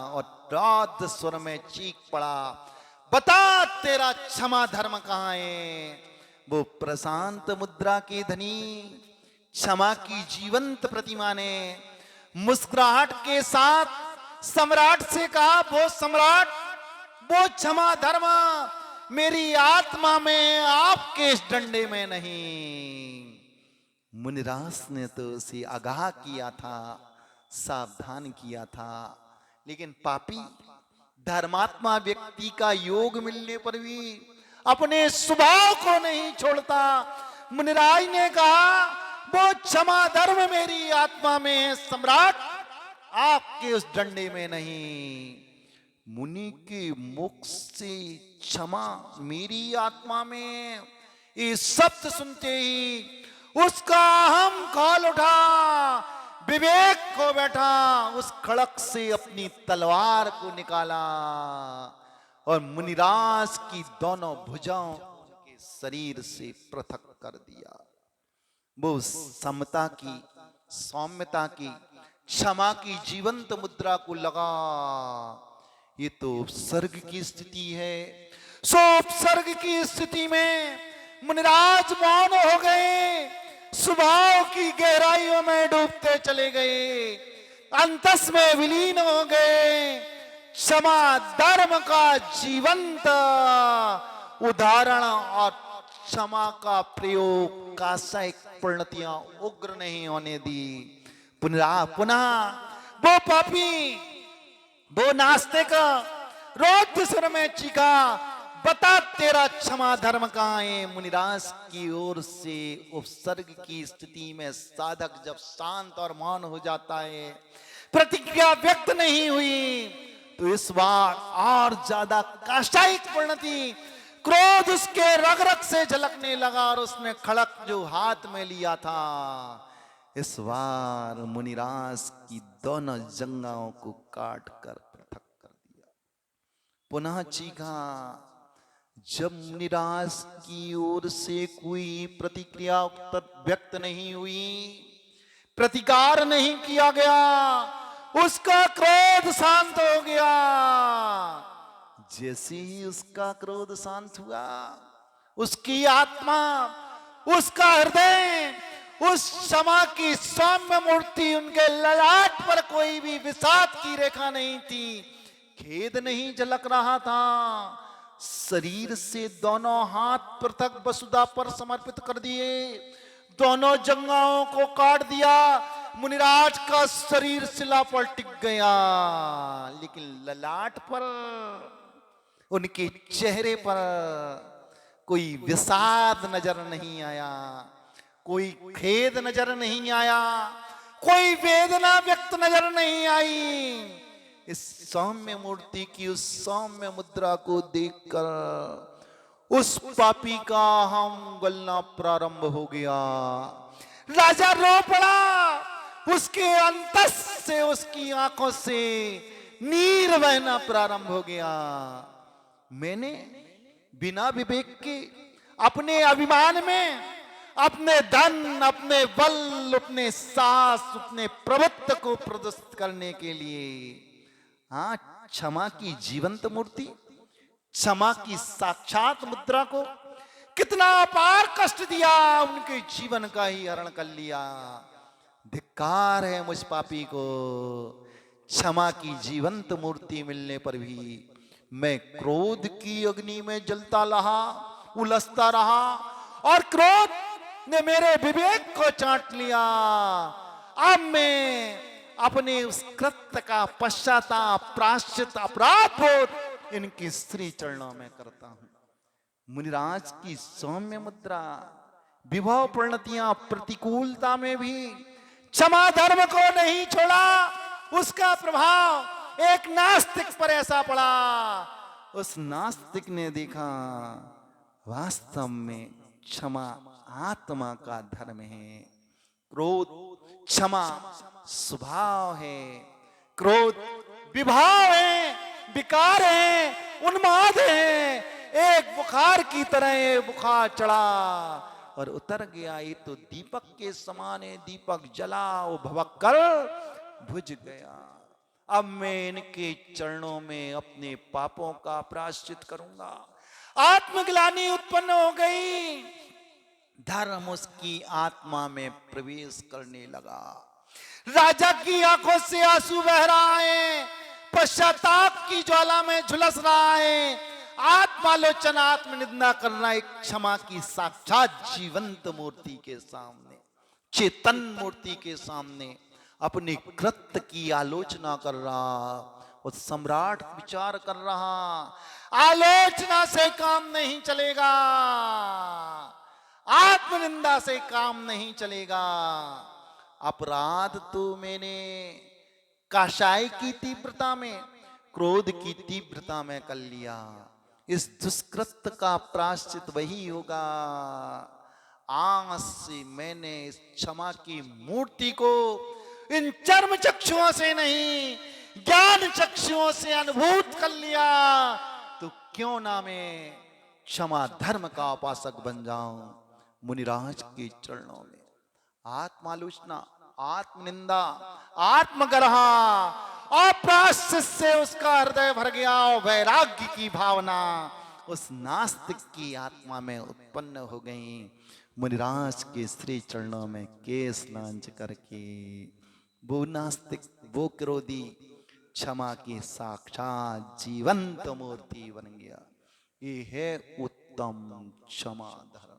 और रौद्र स्वर में चीख पड़ा, बता, तेरा क्षमा धर्म कहां है? वो प्रशांत मुद्रा के धनी, क्षमा की जीवंत प्रतिमा ने मुस्कुराहट के साथ सम्राट से कहा, वो सम्राट, वो क्षमा धर्म मेरी आत्मा में, आपके इस डंडे में नहीं। मुनिराज ने तो उसे आगाह किया था, सावधान किया था, लेकिन पापी धर्मात्मा व्यक्ति का योग मिलने पर भी अपने स्वभाव को नहीं छोड़ता। मुनिराज ने कहा, वो क्षमा धर्म मेरी आत्मा में है सम्राट, आपके उस डंडे में नहीं। मुनि के मुख से क्षमा मेरी आत्मा में, ये शब्द सुनते ही उसका अहम खोल उठा, विवेक को बैठा, उस खड़क से अपनी तलवार को निकाला और मुनिराज की दोनों भुजाओं के शरीर से पृथक कर दिया। वो समता की, सौम्यता की, क्षमा की जीवंत मुद्रा को लगा। ये तो उपसर्ग की स्थिति है। सो उपसर्ग की स्थिति में मुनिराज मौन हो गए, स्वभाव की गहराइयों में डूबते चले गए, अंतस में विलीन हो गए। क्षमा धर्म का जीवंत उदाहरण और क्षमा का प्रयोग कासायिक परिणतियां उग्र नहीं होने दी। पुनः वो पापी, वो नास्तिक रौद्र स्वर में चीखा, बता, तेरा क्षमा धर्म कहां है? मुनिराज की ओर से उपसर्ग की स्थिति में साधक जब शांत और मौन हो जाता है, प्रतिक्रिया व्यक्त नहीं हुई, तो इस बार और ज्यादा काष्ठायिक परिणति, क्रोध उसके रग रग से झलकने लगा और उसने खड़क जो हाथ में लिया था, इस बार मुनिराज की दोनों जंघाओं को काट कर पृथक कर दिया। पुनः चीखा, जब मुनिराज की ओर से कोई प्रतिक्रिया व्यक्त नहीं हुई, प्रतिकार नहीं किया गया, उसका क्रोध शांत हो गया। जैसे ही उसका क्रोध शांत हुआ, उसकी आत्मा, उसका हृदय, उस क्षमा की सौम्य मूर्ति, उनके ललाट पर कोई भी विषाद की रेखा नहीं थी, खेद नहीं झलक रहा था। शरीर से दोनों हाथ पृथक वसुधा पर समर्पित कर दिए, दोनों जंघाओं को काट दिया। मुनिराज का शरीर शिला पर टिक गया, लेकिन ललाट पर, उनके चेहरे पर कोई विषाद नजर नहीं आया, कोई खेद नजर नहीं आया, कोई वेदना व्यक्त नजर नहीं आई। इस सौम्य मूर्ति की उस सौम्य मुद्रा को देखकर उस पापी का हम गलना प्रारंभ हो गया। राजा रो पड़ा, उसके अंतस से, उसकी आंखों से नीर बहना प्रारंभ हो गया। मैंने बिना विवेक के अपने अभिमान में, अपने धन, अपने बल, अपने साहस, अपने प्रभुत्व को प्रदर्शित करने के लिए, हाँ, क्षमा की जीवंत मूर्ति, क्षमा की साक्षात मुद्रा को कितना अपार कष्ट दिया, उनके जीवन का ही हरण कर लिया। धिक्कार है मुझ पापी को। क्षमा की जीवंत मूर्ति मिलने पर भी मैं क्रोध की अग्नि में जलता रहा, उलझता रहा, और क्रोध ने मेरे विवेक को चाट लिया। अब मैं अपने उस कृत्य का पश्चाताप, प्रायश्चित, अपराध बोध इनके श्री चरणों में करता हूं। मुनिराज की सौम्य मुद्रा, विभव परिणतियां, प्रतिकूलता में भी क्षमा धर्म को नहीं छोड़ा। उसका प्रभाव एक नास्तिक पर ऐसा पड़ा। उस नास्तिक ने देखा, वास्तव में क्षमा आत्मा का धर्म है, क्रोध क्षमा स्वभाव है, क्रोध विभाव है, विकार है, उन्माद है। एक बुखार की तरह ये बुखार चढ़ा और उतर गया। ये तो दीपक के समान है, दीपक जला, वो भभक कर बुझ गया। अब मैं इनके चरणों में अपने पापों का प्रायश्चित करूंगा। आत्मग्लानि उत्पन्न हो गई, धर्म उसकी आत्मा में प्रवेश करने लगा। राजा की आंखों से आंसू बह रहा है, पश्चाताप की ज्वाला में झुलस रहा है, आत्मालोचन, आत्मनिंदा करना एक क्षमा की साक्षात जीवंत मूर्ति के सामने, चेतन मूर्ति के सामने अपने कृत्य की आलोचना कर रहा। उस सम्राट विचार कर रहा, आलोचना से काम नहीं चलेगा, आत्मनिंदा से काम नहीं चलेगा। अपराध तो मैंने काशाई की तीव्रता में, क्रोध की तीव्रता में कर लिया। इस दुष्कृत्य का प्रायश्चित वही होगा। आज से मैंने इस क्षमा की मूर्ति को इन चर्म चक्षुओं से नहीं, ज्ञान चक्षुओं से अनुभूत कर लिया। तो क्यों ना मैं क्षमा धर्म का उपासक बन जाऊं। मुनिराज के चरणों में आत्मालोचना, आत्मनिंदा, आत्मगरहा और प्रायश्चित से उसका हृदय भर गया और वैराग्य की भावना उस नास्तिक की आत्मा में उत्पन्न हो गई। मुनिराज के श्री चरणों में केस लांच करके वो नास्तिक, वो क्रोधी क्षमा की साक्षात जीवंत मूर्ति बन गया। ये है उत्तम क्षमा धर्म।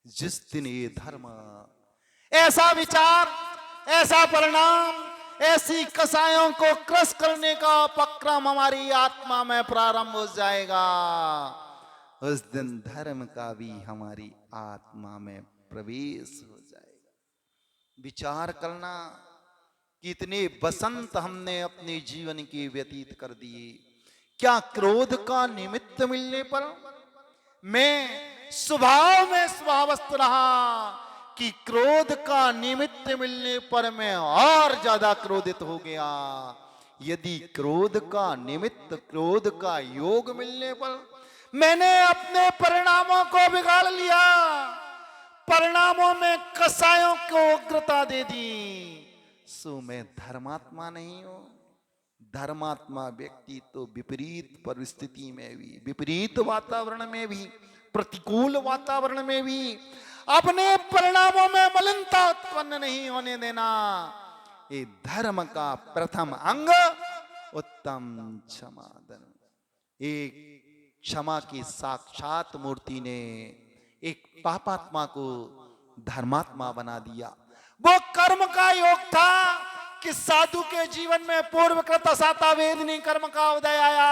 जिस दिन ये धर्म, ऐसा विचार, ऐसा परिणाम, ऐसी कसायों को क्रश करने का उपक्रम हमारी आत्मा में प्रारंभ हो जाएगा, उस दिन धर्म का भी हमारी आत्मा में प्रवेश हो जाएगा। विचार करना, कितने वसंत हमने अपने जीवन के व्यतीत कर दिए। क्या क्रोध का निमित्त मिलने पर मैं स्वभाव में स्वभावस्थ रहा कि क्रोध का निमित्त मिलने पर मैं और ज्यादा क्रोधित हो गया। यदि क्रोध का निमित्त, क्रोध का योग मिलने पर मैंने अपने परिणामों को बिगाड़ लिया, परिणामों में कसायों को उग्रता दे दी। सो मैं धर्मात्मा नहीं हूं। धर्मात्मा व्यक्ति तो विपरीत परिस्थिति में भी, विपरीत वातावरण में भी, प्रतिकूल वातावरण में भी अपने परिणामों में मलिनता उत्पन्न नहीं होने देना। ये धर्म का प्रथम अंग उत्तम क्षमा धर्म। एक क्षमा की साक्षात मूर्ति ने एक पापात्मा को धर्मात्मा बना दिया। वो कर्म का योग था कि साधु के जीवन में पूर्वकृत असाता वेदनी कर्म का उदय आया।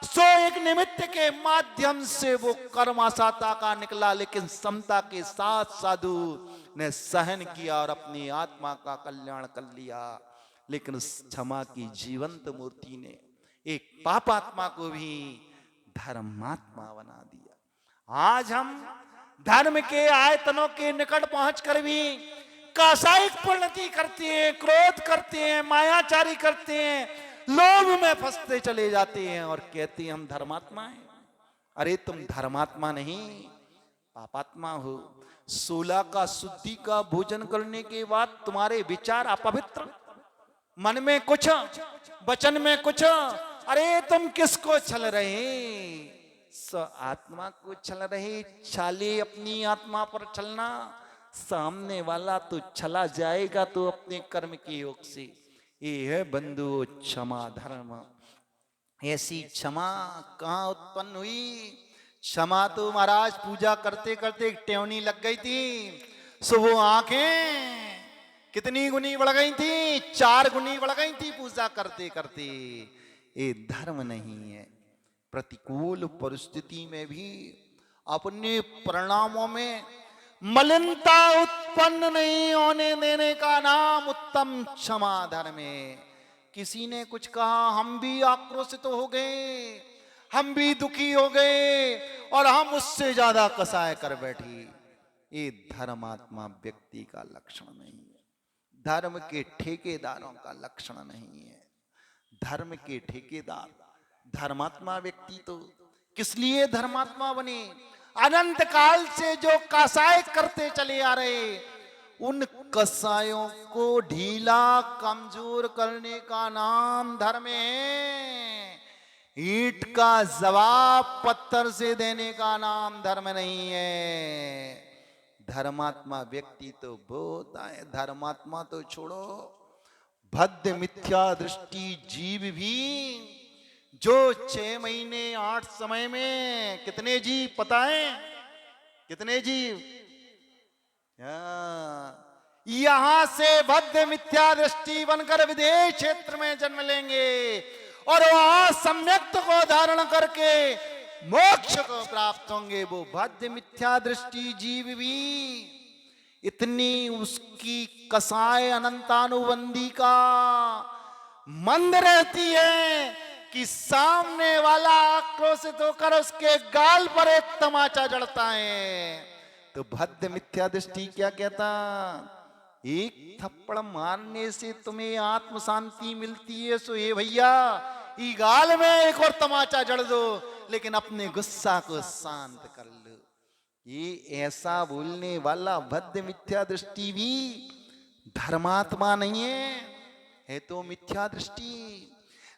सो एक निमित्त के माध्यम से वो कर्म असाता का निकला, लेकिन समता के साथ साधु ने सहन किया और अपनी आत्मा का कल्याण कर लिया। लेकिन उस क्षमा की जीवंत मूर्ति ने एक पापात्मा को भी धर्मात्मा बना दिया। आज हम धर्म के आयतनों के निकट पहुंचकर भी कासायिक परिणति करते हैं, क्रोध करते हैं, मायाचारी करते हैं, लोभ में फंसते चले जाते हैं और कहते हैं हम धर्मात्मा हैं। अरे तुम धर्मात्मा नहीं, पापात्मा हो। 16 का शुद्धि का भोजन करने के बाद तुम्हारे विचार अपवित्र, मन में कुछ, वचन में कुछ। अरे तुम किसको छल रहे? आत्मा को छल रहे। छाले अपनी आत्मा पर छलना, सामने वाला तो छला जाएगा तो अपने कर्म के योग से। ये है बंधु क्षमा धर्म। ऐसी क्षमा कहाँ उत्पन्न हुई? क्षमा तो महाराज पूजा करते करते एक टेवनी लग गई थी, सो वो आंखें कितनी गुनी बढ़ गई थी? 4 गुनी बढ़ गई थी पूजा करते करते। ये धर्म नहीं है। प्रतिकूल परिस्थिति में भी अपने परिणामों में मलिनता उत्पन्न नहीं होने देने का नाम उत्तम क्षमा धर्म है। किसी ने कुछ कहा, हम भी आक्रोशित हो गए, हम भी दुखी हो गए और हम उससे ज्यादा कसाय कर बैठे। ये धर्मात्मा व्यक्ति का लक्षण नहीं है, धर्म के ठेकेदारों का लक्षण नहीं है। धर्म के ठेकेदार धर्मात्मा व्यक्ति तो किस लिए धर्मात्मा बने? अनंत काल से जो कसाय करते चले आ रहे, उन कसायों को ढीला कमजोर करने का नाम धर्म है। ईंट का जवाब पत्थर से देने का नाम धर्म नहीं है। धर्मात्मा व्यक्ति तो बहुत है। धर्मात्मा तो छोड़ो, भद्द मिथ्या दृष्टि जीव भी जो 6 महीने 8 समय में कितने जीव पता है? कितने जीव? यहां से भद्द मिथ्या दृष्टि बनकर विदेश क्षेत्र में जन्म लेंगे और वहां सम्यक्त को धारण करके मोक्ष को प्राप्त होंगे। वो भद्द मिथ्या दृष्टि जीव भी इतनी उसकी कसाय अनंतानुबंधी का मंद रहती है कि सामने वाला आक्रोशित होकर उसके गाल पर एक तमाचा जड़ता है। तो भद्द मिथ्या दृष्टि क्या कहता? एक थप्पड़ मारने से तुम्हें आत्म शांति मिलती है, सो ये भैया ई गाल में एक और तमाचा जड़ दो, लेकिन अपने गुस्सा को शांत कर लो। ये ऐसा बोलने वाला भद्द मिथ्या दृष्टि भी धर्मात्मा नहीं है तो मिथ्या दृष्टि।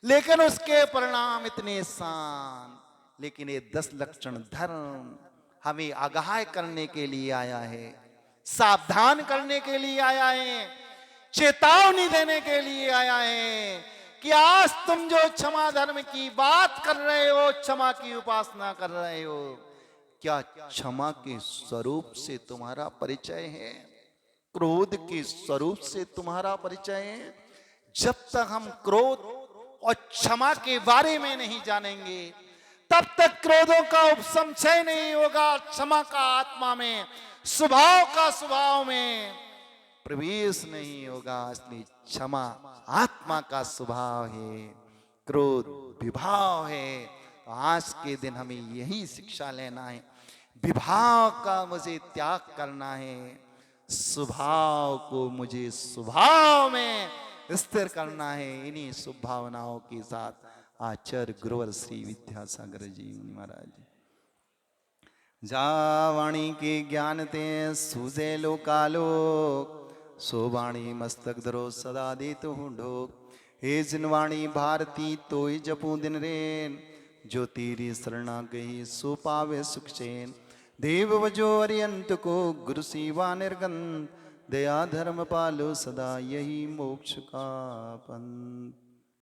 लेकिन उसके परिणाम इतने शांत। लेकिन ये 10 लक्षण धर्म हमें आगाह करने के लिए आया है, सावधान करने के लिए आया है, चेतावनी देने के लिए आया है कि आज तुम जो क्षमा धर्म की बात कर रहे हो, क्षमा की उपासना कर रहे हो, क्या क्षमा के स्वरूप से तुम्हारा परिचय है? क्रोध के स्वरूप से तुम्हारा परिचय है? जब तक हम क्रोध और क्षमा के बारे में नहीं जानेंगे, तब तक क्रोधों का उपसंचय नहीं होगा। क्षमा का आत्मा में, स्वभाव का स्वभाव में प्रवेश नहीं होगा। इसलिए क्षमा आत्मा का स्वभाव है, क्रोध विभाव है। तो आज के दिन हमें यही शिक्षा लेना है। विभाव का मुझे त्याग करना है, स्वभाव को मुझे स्वभाव में स्थिर करना है। इन्हीं शुभ भावनाओं के साथ आचार्य गुरुवर श्री विद्यासागर जी महाराज। जा वाणी के ज्ञान ते सूझे लोकालोक, सो वाणी मस्तक धरो सदा दे तो ढोक। हे जिनवाणी भारती तोय जपू दिन रेन, जो तेरी शरणा गई सो पावे सुख चैन। देव वजो अरियंत को गुरु सेवा निर्गंध, दया धर्म पालो सदा यही मोक्ष का पंथ।